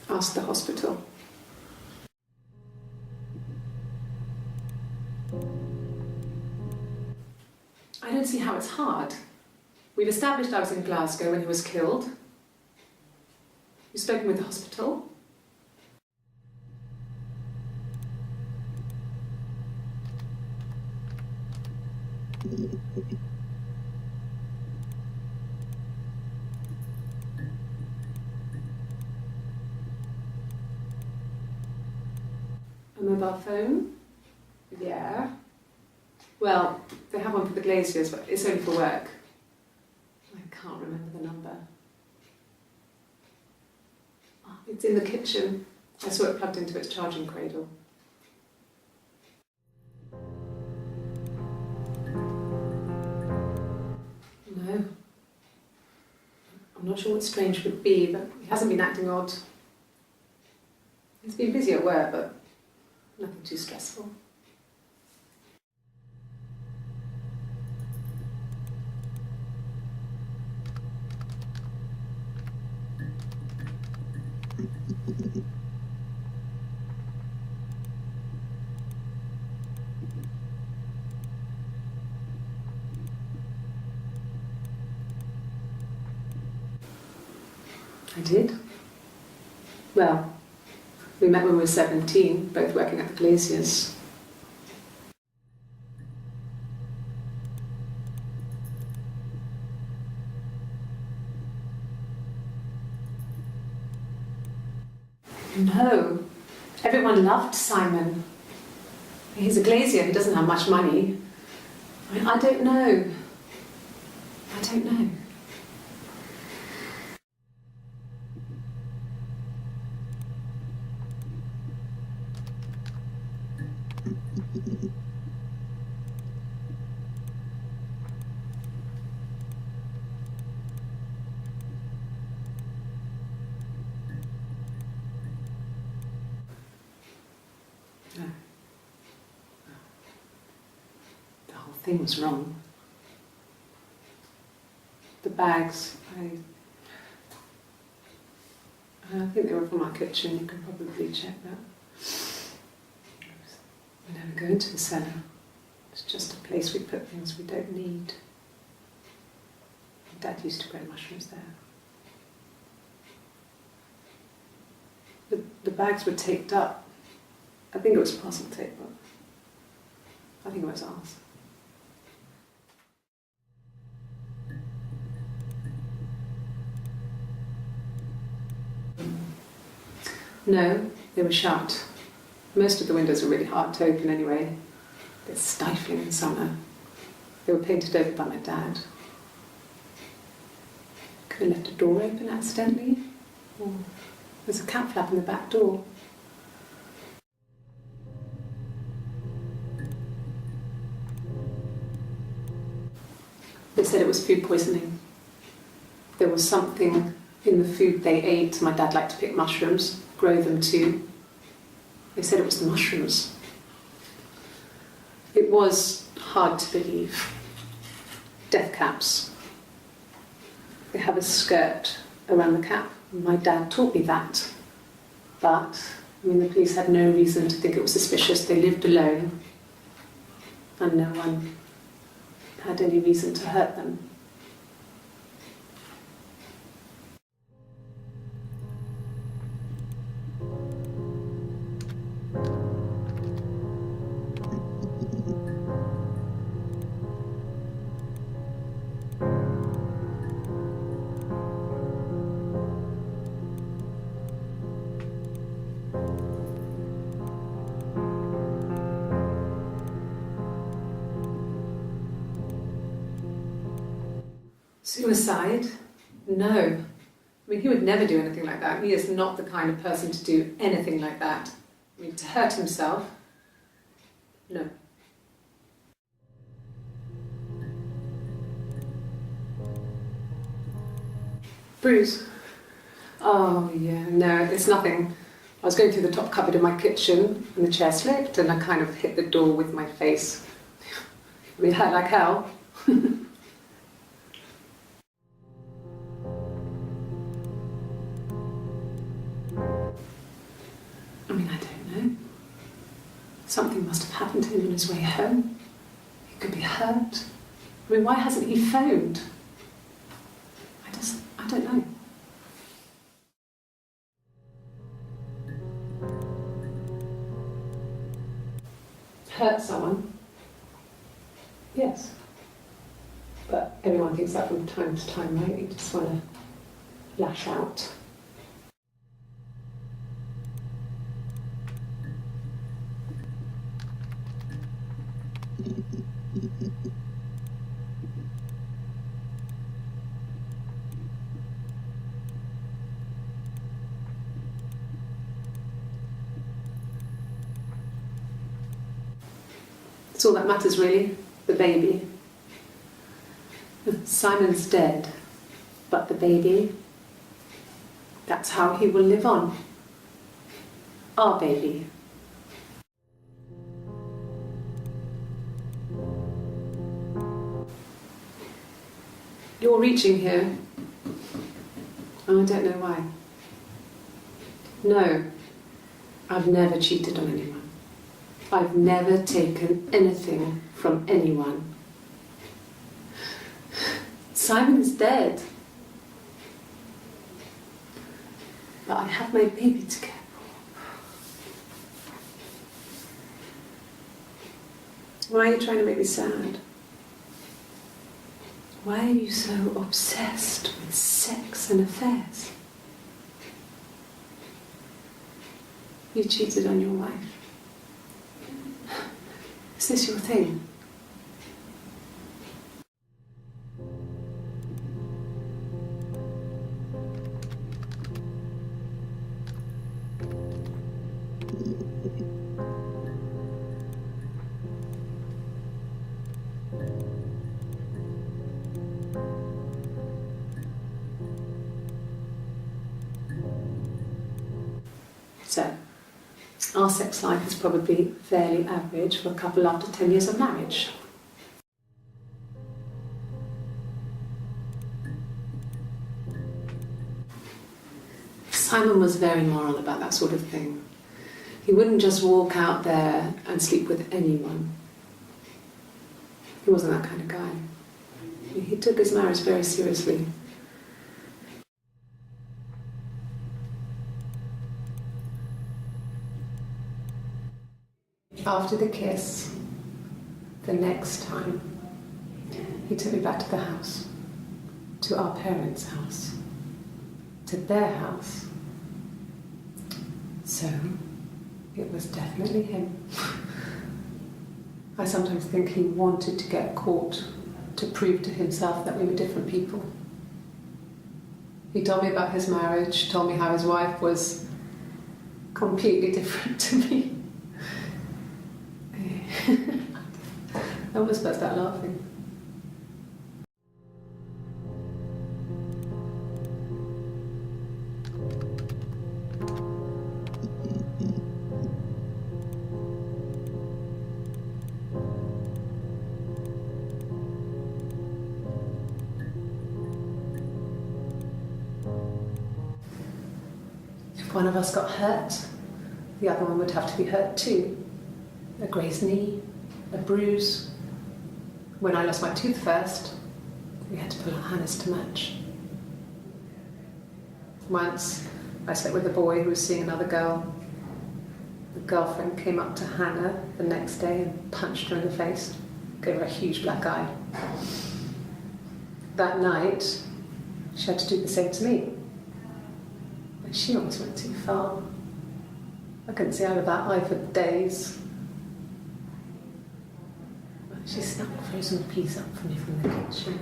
Ask the hospital. I don't see how it's hard. We've established I was in Glasgow when he was killed. You've spoken with the hospital. A mobile phone, Yeah. Well, they have one for the glaziers, but it's only for work. I can't remember the number. Oh, it's in the kitchen. I saw it plugged into its charging cradle. No. I'm not sure what strange would be, but he hasn't been acting odd. He's been busy at work, but nothing too stressful. I did. Well, we met when we were 17, both working at the glaziers. No, everyone loved Simon. He's a glazier, he doesn't have much money. I don't know. I don't know. No. The whole thing was wrong. The bags, I think they were from our kitchen, you can probably check that. We never go into the cellar. It's just a place we put things we don't need. Dad used to grow mushrooms there. The bags were taped up. I think it was parcel tape, but I think it was ours. No, they were shut. Most of the windows are really hard to open anyway. They're stifling in summer. They were painted over by my dad. Could have left a door open accidentally. Or there's a cat flap in the back door. They said it was food poisoning. There was something in the food they ate. My dad liked to pick mushrooms, grow them too. They said it was the mushrooms. It was hard to believe. Death caps. They have a skirt around the cap. My dad taught me that. But, the police had no reason to think it was suspicious. They lived alone. And no one had any reason to hurt them. Suicide? No. He would never do anything like that. He is not the kind of person to do anything like that. To hurt himself? No. Bruise? Oh, yeah, no, it's nothing. I was going through the top cupboard in my kitchen and the chair slipped and I kind of hit the door with my face. It hurt like hell. I don't know. Something must have happened to him on his way home. He could be hurt. Why hasn't he phoned? I don't know. Hurt someone? Yes. But everyone thinks that from time to time, right? You just want to lash out. That's all that matters, really. The baby. Simon's dead, but the baby, that's how he will live on. Our baby. You're reaching here. And I don't know why. No, I've never cheated on anyone. I've never taken anything from anyone. Simon's dead. But I have my baby to care for. Why are you trying to make me sad? Why are you so obsessed with sex and affairs? You cheated on your wife. Is this your thing? So, our sex life is probably fairly average for a couple after 10 years of marriage. Simon was very moral about that sort of thing. He wouldn't just walk out there and sleep with anyone. He wasn't that kind of guy. He took his marriage very seriously. After the kiss, the next time, he took me back to the house, to our parents' house, to their house. So, it was definitely him. I sometimes think he wanted to get caught to prove to himself that we were different people. He told me about his marriage, told me how his wife was completely different to me. I almost burst out laughing. If one of us got hurt, the other one would have to be hurt too. A grazed knee, a bruise. When I lost my tooth first, we had to pull out Hannah's to match. Once, I slept with a boy who was seeing another girl. The girlfriend came up to Hannah the next day and punched her in the face, gave her a huge black eye. That night, she had to do the same to me. But she almost went too far. I couldn't see out of that eye for days. She snapped a frozen piece up for me from the kitchen.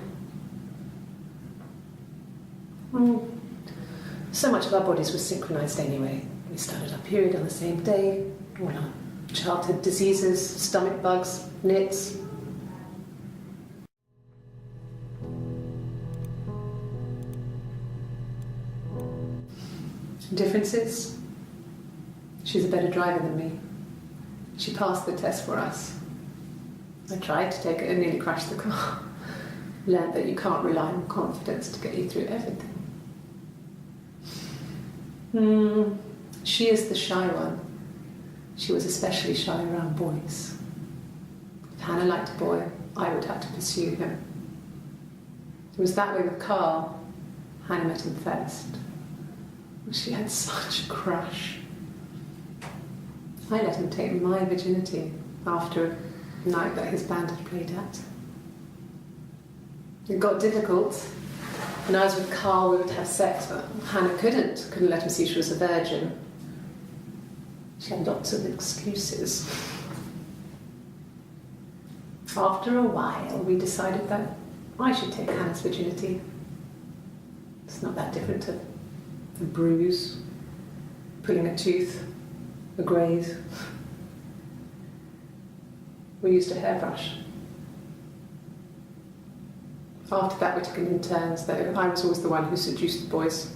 So much of our bodies was synchronised anyway. We started our period on the same day, all our childhood diseases, stomach bugs, nits. Differences? She's a better driver than me. She passed the test for us. I tried to take it and nearly crashed the car. Learned that you can't rely on confidence to get you through everything. She is the shy one. She was especially shy around boys. If Hannah liked a boy, I would have to pursue him. It was that way with Carl. Hannah met him first. She had such a crush. I let him take my virginity after a night that his band had played at. It got difficult. When I was with Carl, we would have sex, but Hannah couldn't let him see she was a virgin. She had lots of excuses. After a while, we decided that I should take Hannah's virginity. It's not that different to a bruise, pulling a tooth, a graze. We used a hairbrush. After that, we took it in turns, though. I was always the one who seduced the boys.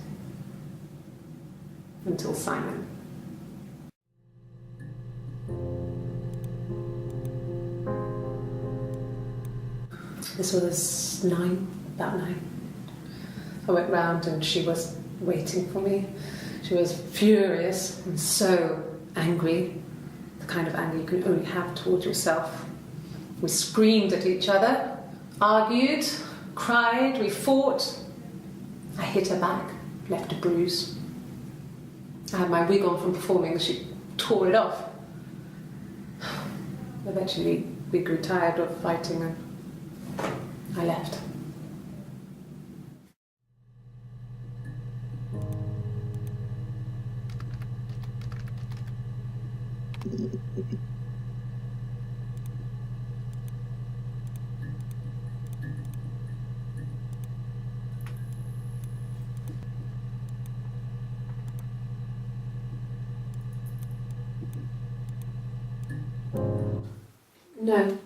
Until Simon. This was about 9. I went round and she was waiting for me. She was furious and so angry, the kind of anger you can only have towards yourself. We screamed at each other, argued, cried, we fought. I hit her back, left a bruise. I had my wig on from performing, she tore it off. Eventually, we grew tired of fighting and I left. No,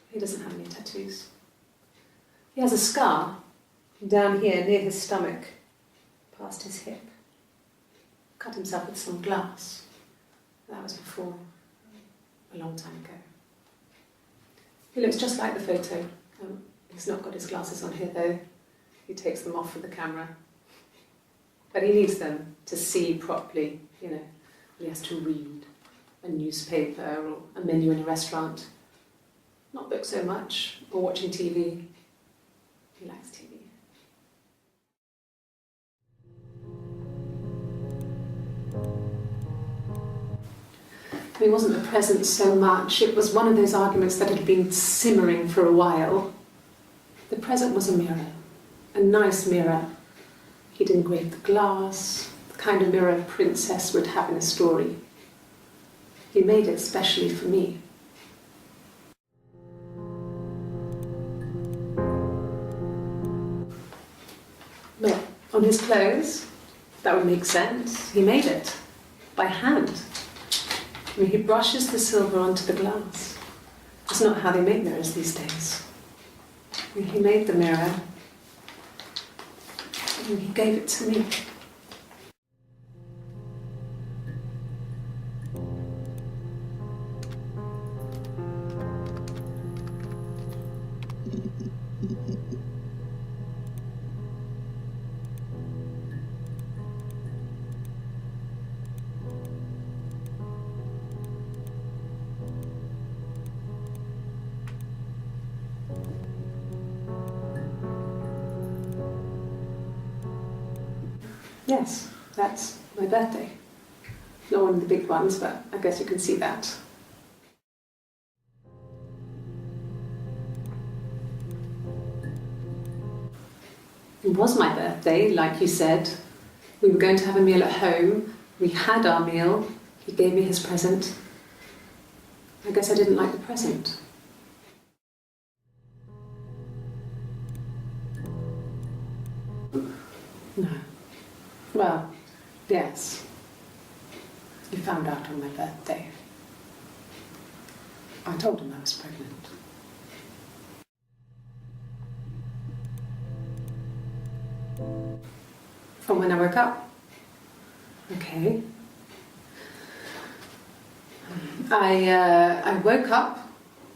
he doesn't have any tattoos. He has a scar down here near his stomach, past his hip. Cut himself with some glass. That was before, a long time ago. He looks just like the photo. He's not got his glasses on here though. He takes them off for the camera. But he needs them to see properly, you know. He has to read a newspaper or a menu in a restaurant. Not book so much, or watching TV. He likes TV. It wasn't the present so much, it was one of those arguments that had been simmering for a while. The present was a mirror, a nice mirror. He'd engraved the glass, the kind of mirror a princess would have in a story. He made it specially for me. Well, on his clothes, that would make sense. He made it by hand. I mean, he brushes the silver onto the glass. It's not how they make mirrors these days. I mean, he made the mirror and he gave it to me. Yes, that's my birthday. Not one of the big ones, but I guess you can see that. It was my birthday, like you said. We were going to have a meal at home. We had our meal. He gave me his present. I guess I didn't like the present. No. Well, yes. He found out on my birthday. I told him I was pregnant. From when I woke up. Okay. I woke up.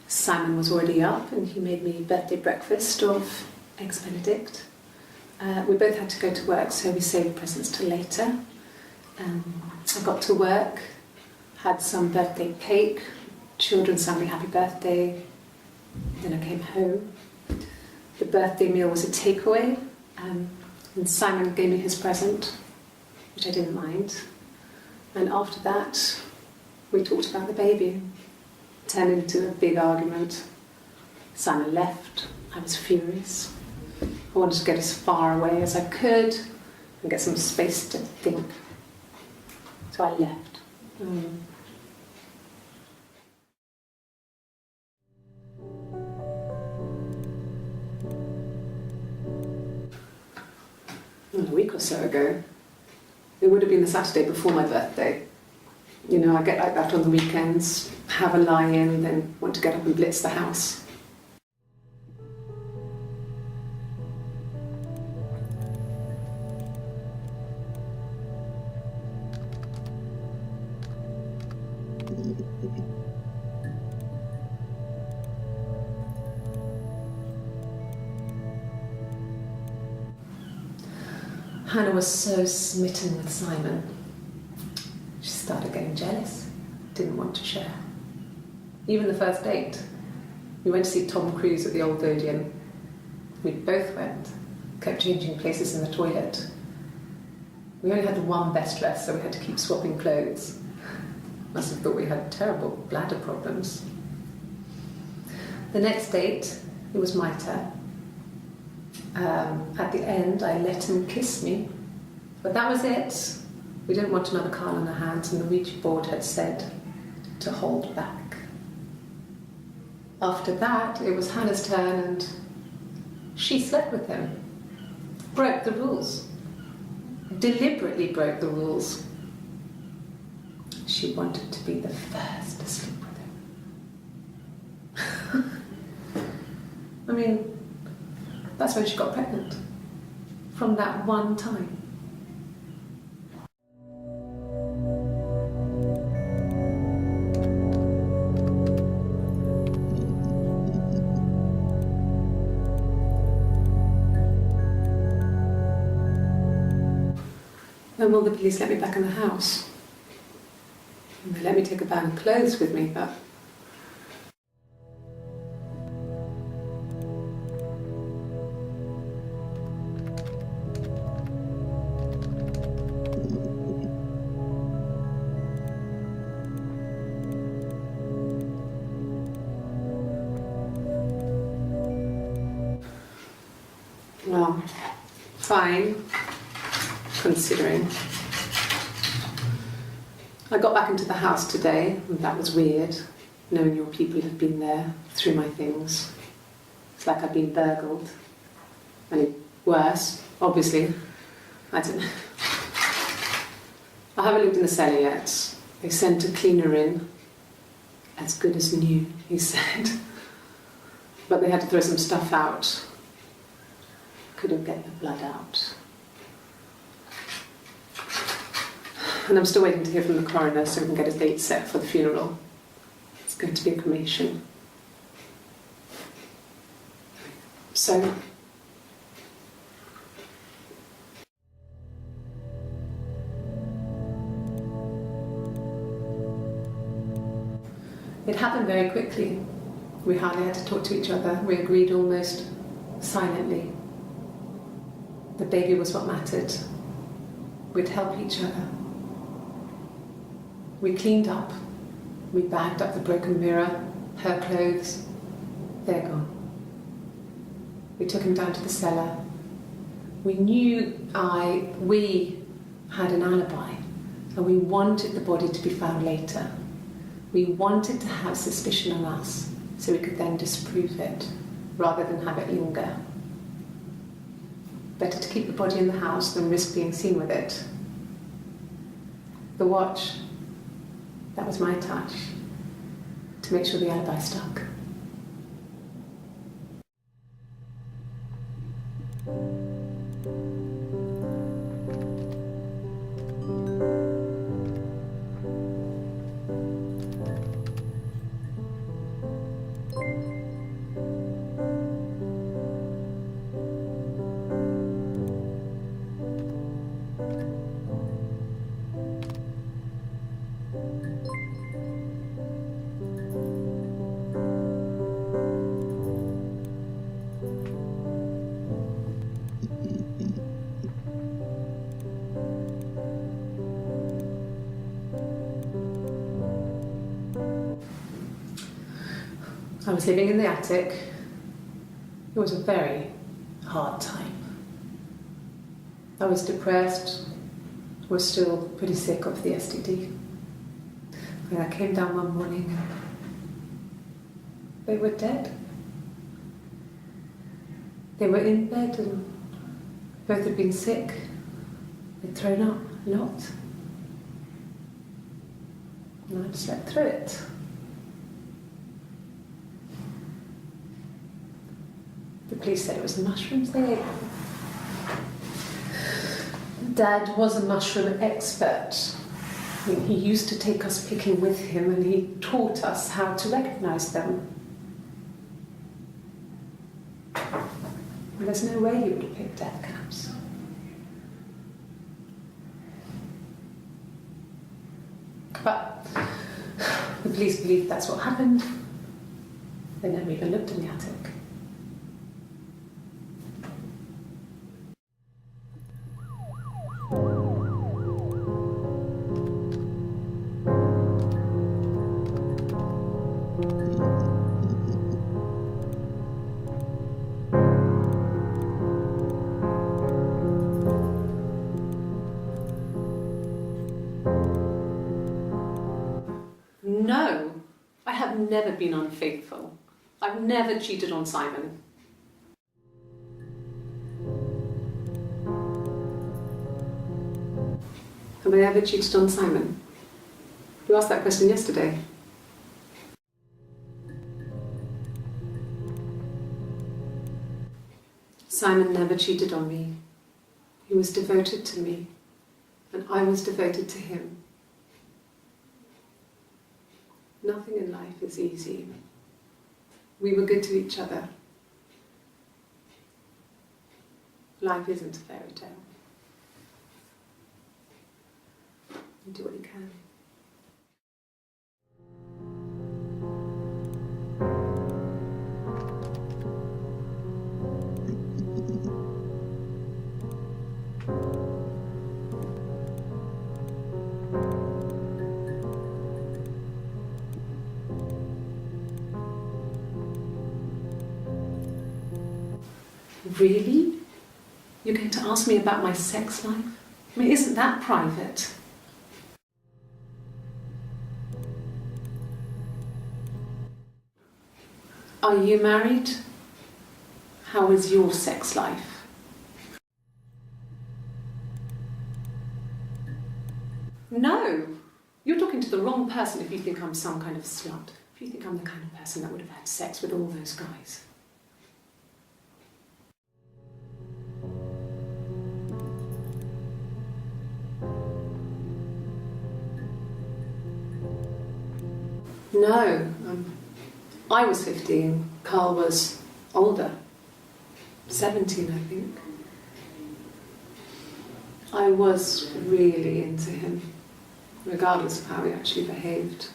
Simon was already up and he made me birthday breakfast of eggs Benedict. We both had to go to work, so we saved presents till later. I got to work, had some birthday cake, children sang me happy birthday, then I came home. The birthday meal was a takeaway, and Simon gave me his present, which I didn't mind. And after that, we talked about the baby. It turned into a big argument. Simon left, I was furious. I wanted to get as far away as I could and get some space to think. So I left. A week or so ago. It would have been the Saturday before my birthday. You know, I get like that on the weekends, have a lie-in, then want to get up and blitz the house. Hannah was so smitten with Simon. She started getting jealous, didn't want to share. Even the first date, we went to see Tom Cruise at the Old Odeon. We both went, kept changing places in the toilet. We only had the one best dress, so we had to keep swapping clothes. Must have thought we had terrible bladder problems. The next date, it was my turn. At the end, I let him kiss me, but that was it. We didn't want another card on our hands, and the Ouija board had said to hold back. After that, it was Hannah's turn, and she slept with him. Broke the rules. Deliberately broke the rules. She wanted to be the first to sleep with him. I mean, that's when she got pregnant. From that one time. When will the police let me back in the house? And they let me take a bag of clothes with me, but well, fine, considering. I got back into the house today, and that was weird, knowing your people have been there through my things. It's like I've been burgled. I mean, worse, obviously. I don't know. I haven't looked in the cellar yet. They sent a cleaner in. As good as new, he said. But they had to throw some stuff out. Couldn't get the blood out. And I'm still waiting to hear from the coroner so we can get a date set for the funeral. It's going to be a cremation. So, it happened very quickly. We hardly had to talk to each other. We agreed almost silently. The baby was what mattered. We'd help each other. We cleaned up. We bagged up the broken mirror, her clothes. They're gone. We took him down to the cellar. We knew we had an alibi, and we wanted the body to be found later. We wanted to have suspicion on us, so we could then disprove it, rather than have it linger. Better to keep the body in the house than risk being seen with it. The watch, that was my touch, to make sure the alibi stuck. I was living in the attic. It was a very hard time. I was depressed, was still pretty sick of the STD. And I came down one morning and they were dead. They were in bed and both had been sick. They'd thrown up a lot. And I just slept through it. The police said it was the mushrooms they ate. Dad was a mushroom expert. I mean, he used to take us picking with him and he taught us how to recognise them. And there's no way he would have picked death caps. But the police believe that's what happened. They never even looked in the attic. No, I have never been unfaithful. I've never cheated on Simon. Have I ever cheated on Simon? You asked that question yesterday. Simon never cheated on me. He was devoted to me, and I was devoted to him. Nothing in life is easy. We were good to each other. Life isn't a fairy tale. You do what you can. Really? You're going to ask me about my sex life? I mean, isn't that private? Are you married? How is your sex life? No! You're talking to the wrong person if you think I'm some kind of slut. If you think I'm the kind of person that would have had sex with all those guys. No, I was 15, Carl was older, 17 I think. I was really into him, regardless of how he actually behaved.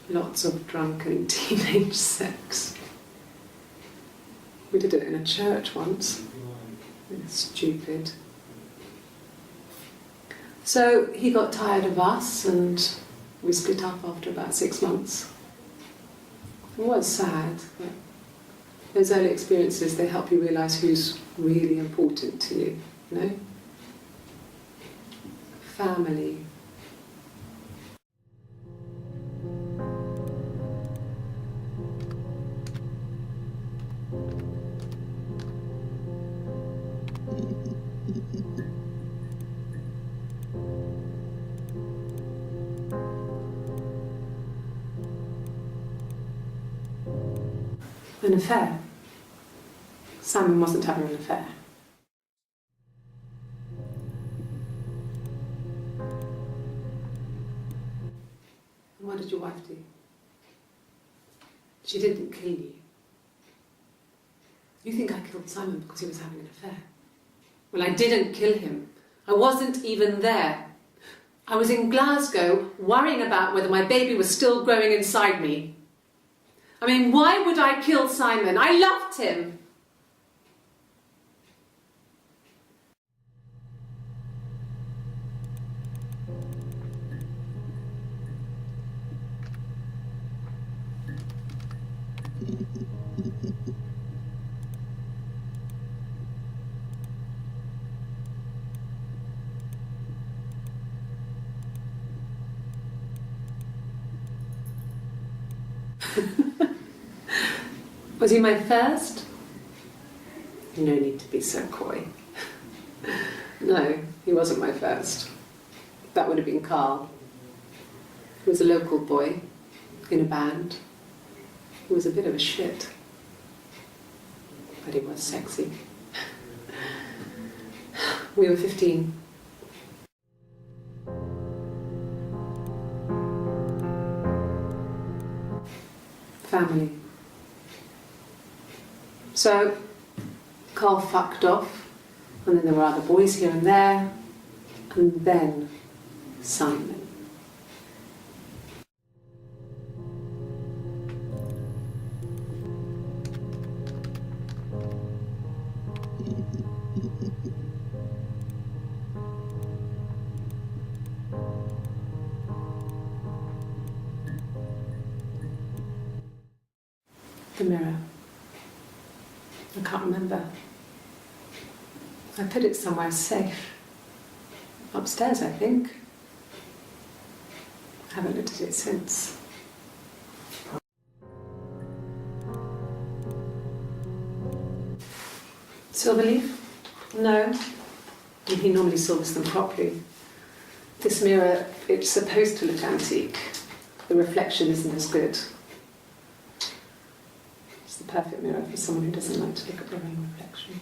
Lots of drunken teenage sex. We did it in a church once. It's stupid. So he got tired of us and we split up after about 6 months. It was sad, but those early experiences, they help you realise who's really important to you, you know? Family. An affair. Simon wasn't having an affair. And what did your wife do? She didn't kill you. You think I killed Simon because he was having an affair? Well, I didn't kill him. I wasn't even there. I was in Glasgow worrying about whether my baby was still growing inside me. I mean, why would I kill Simon? I loved him. Was he my first? No need to be so coy. No, he wasn't my first. That would have been Carl. He was a local boy in a band. He was a bit of a shit, but he was sexy. We were 15. Family. So, Carl fucked off, and then there were other boys here and there, and then Simon. The mirror. I can't remember. I put it somewhere safe. Upstairs, I think. I haven't looked at it since. Silverleaf? No. He normally silvers them properly. This mirror, it's supposed to look antique. The reflection isn't as good. It's the perfect mirror for someone who doesn't like to look at their own reflection.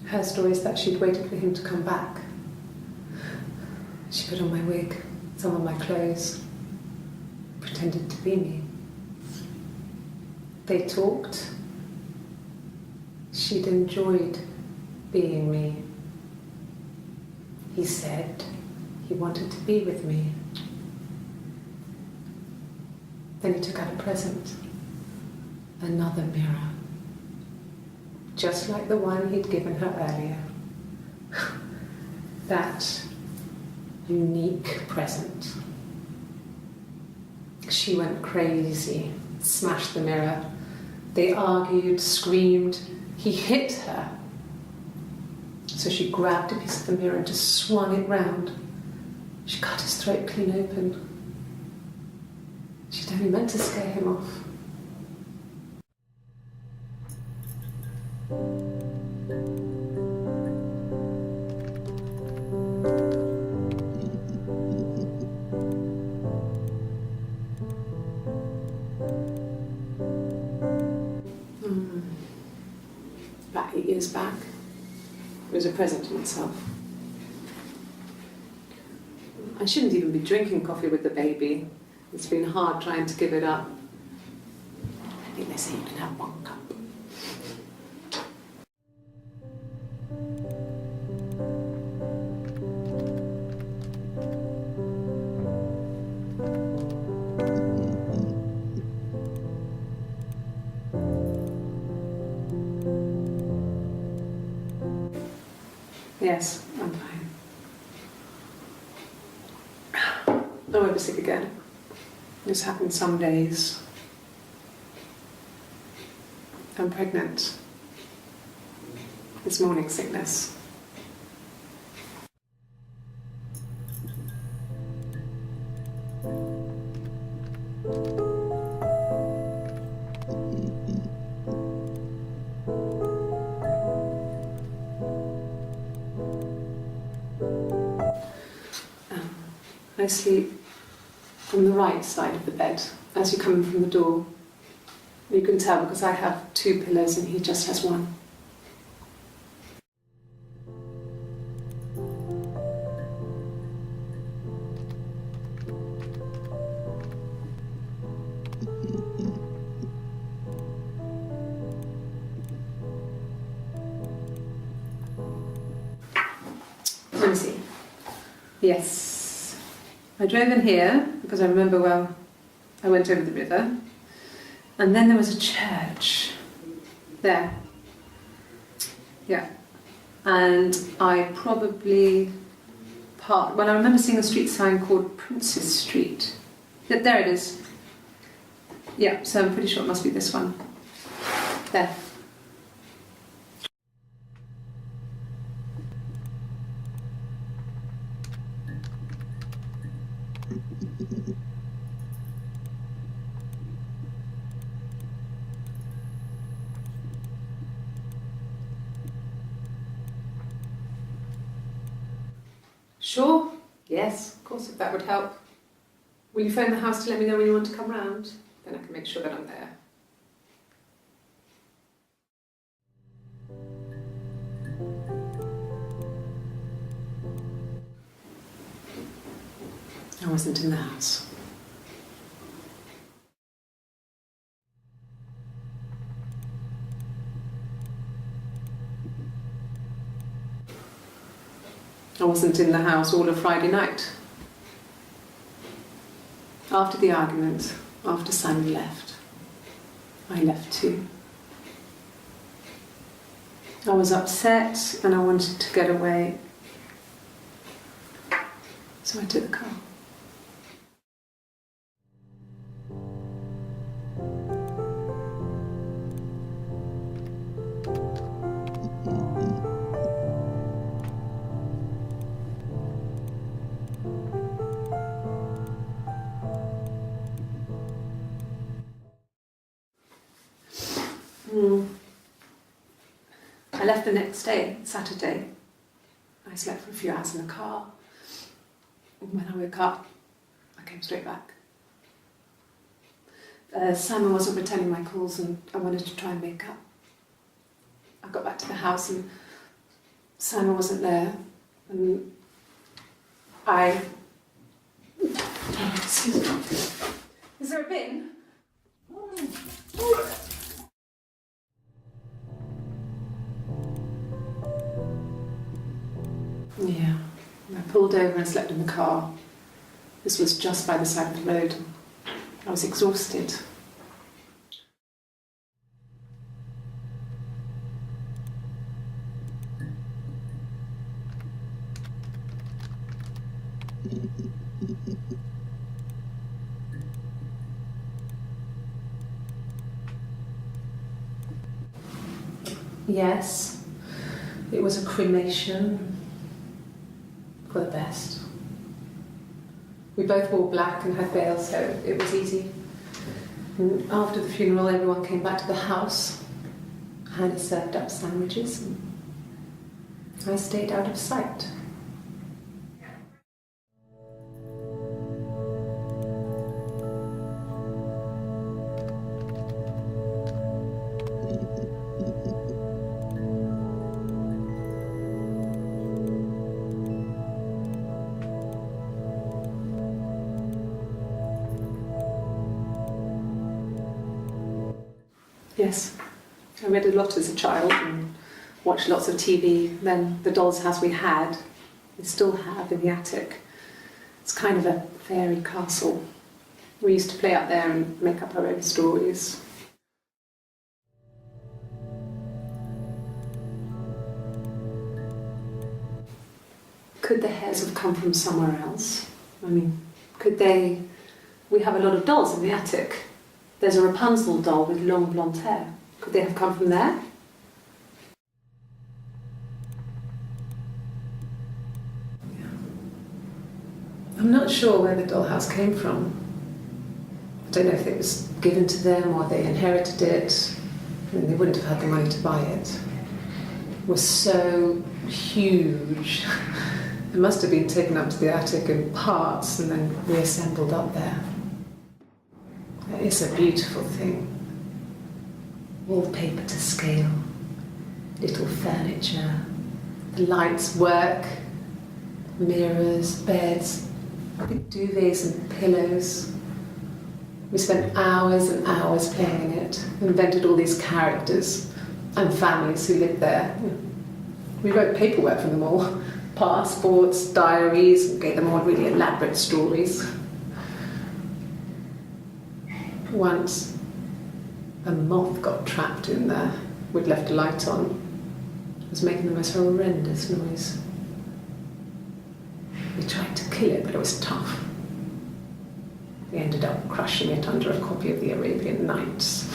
Her story is that she'd waited for him to come back. She put on my wig, some of my clothes, pretended to be me. They talked. She'd enjoyed being me. He said he wanted to be with me. Then he took out a present, another mirror, just like the one he'd given her earlier. That unique present. She went crazy, smashed the mirror. They argued, screamed. He hit her. So she grabbed a piece of the mirror and just swung it round. She cut his throat clean open. She'd only meant to scare him off. About 8 years back, it was a present to myself. I shouldn't even be drinking coffee with the baby. It's been hard trying to give it up. I think they say you can have 1 cup. Yes, I'm fine. I won't be sick again. This happens some days. I'm pregnant. It's morning sickness. I sleep on the right side of the bed as you come in from the door. You can tell because I have 2 pillows and he just has 1. Let me see. Yes. I drove in here because I remember well I went over the river, and then there was a church there. Yeah. And I probably parked, well, I remember seeing a street sign called Princess Street. Yeah, there it is. Yeah, so I'm pretty sure it must be this one. There. Sure. Yes, of course, if that would help. Will you phone the house to let me know when you want to come round? Then I can make sure that I'm there. I wasn't in the house. I wasn't in the house all of Friday night. After the argument, after Simon left, I left too. I was upset and I wanted to get away, so I took the car. I left the next day, Saturday. I slept for a few hours in the car. When I woke up, I came straight back. Simon wasn't returning my calls and I wanted to try and make up. I got back to the house and Simon wasn't there. And excuse me. Is there a bin? Yeah, I pulled over and slept in the car. This was just by the side of the road. I was exhausted. Yes, it was a cremation. For the best. We both wore black and had veils, so it was easy. And after the funeral, everyone came back to the house. Hannah served up sandwiches, and I stayed out of sight. Yes, I read a lot as a child and watched lots of TV. Then the doll's house we still have in the attic. It's kind of a fairy castle. We used to play out there and make up our own stories. Could the hairs have come from somewhere else? I mean, could they... We have a lot of dolls in the attic. There's a Rapunzel doll with long blonde hair. Could they have come from there? Yeah. I'm not sure where the dollhouse came from. I don't know if it was given to them or they inherited it. I mean, they wouldn't have had the money to buy it. It was so huge. It must have been taken up to the attic in parts and then reassembled up there. It's a beautiful thing. Wallpaper to scale, little furniture, the lights work, mirrors, beds, big duvets and pillows. We spent hours and hours playing in it, invented all these characters and families who lived there. We wrote paperwork for them all, passports, diaries, and gave them all really elaborate stories. Once, a moth got trapped in there. We'd left a light on. It was making the most horrendous noise. We tried to kill it, but it was tough. We ended up crushing it under a copy of the Arabian Nights.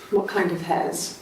What kind of hairs?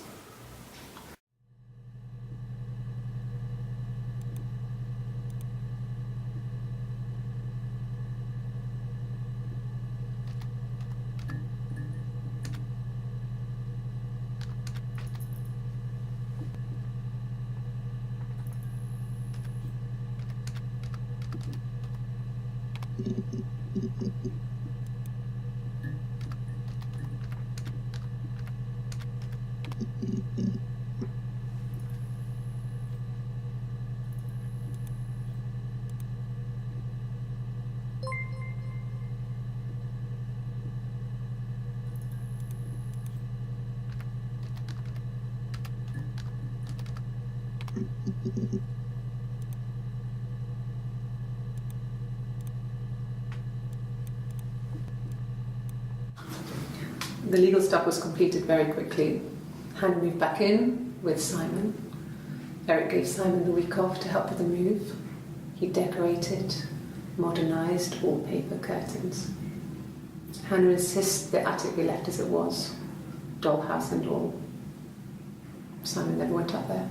The legal stuff was completed very quickly. Hannah moved back in with Simon. Eric gave Simon the week off to help with the move. He decorated, modernised wallpaper curtains. Hannah insists the attic be left as it was, dollhouse and all. Simon never went up there.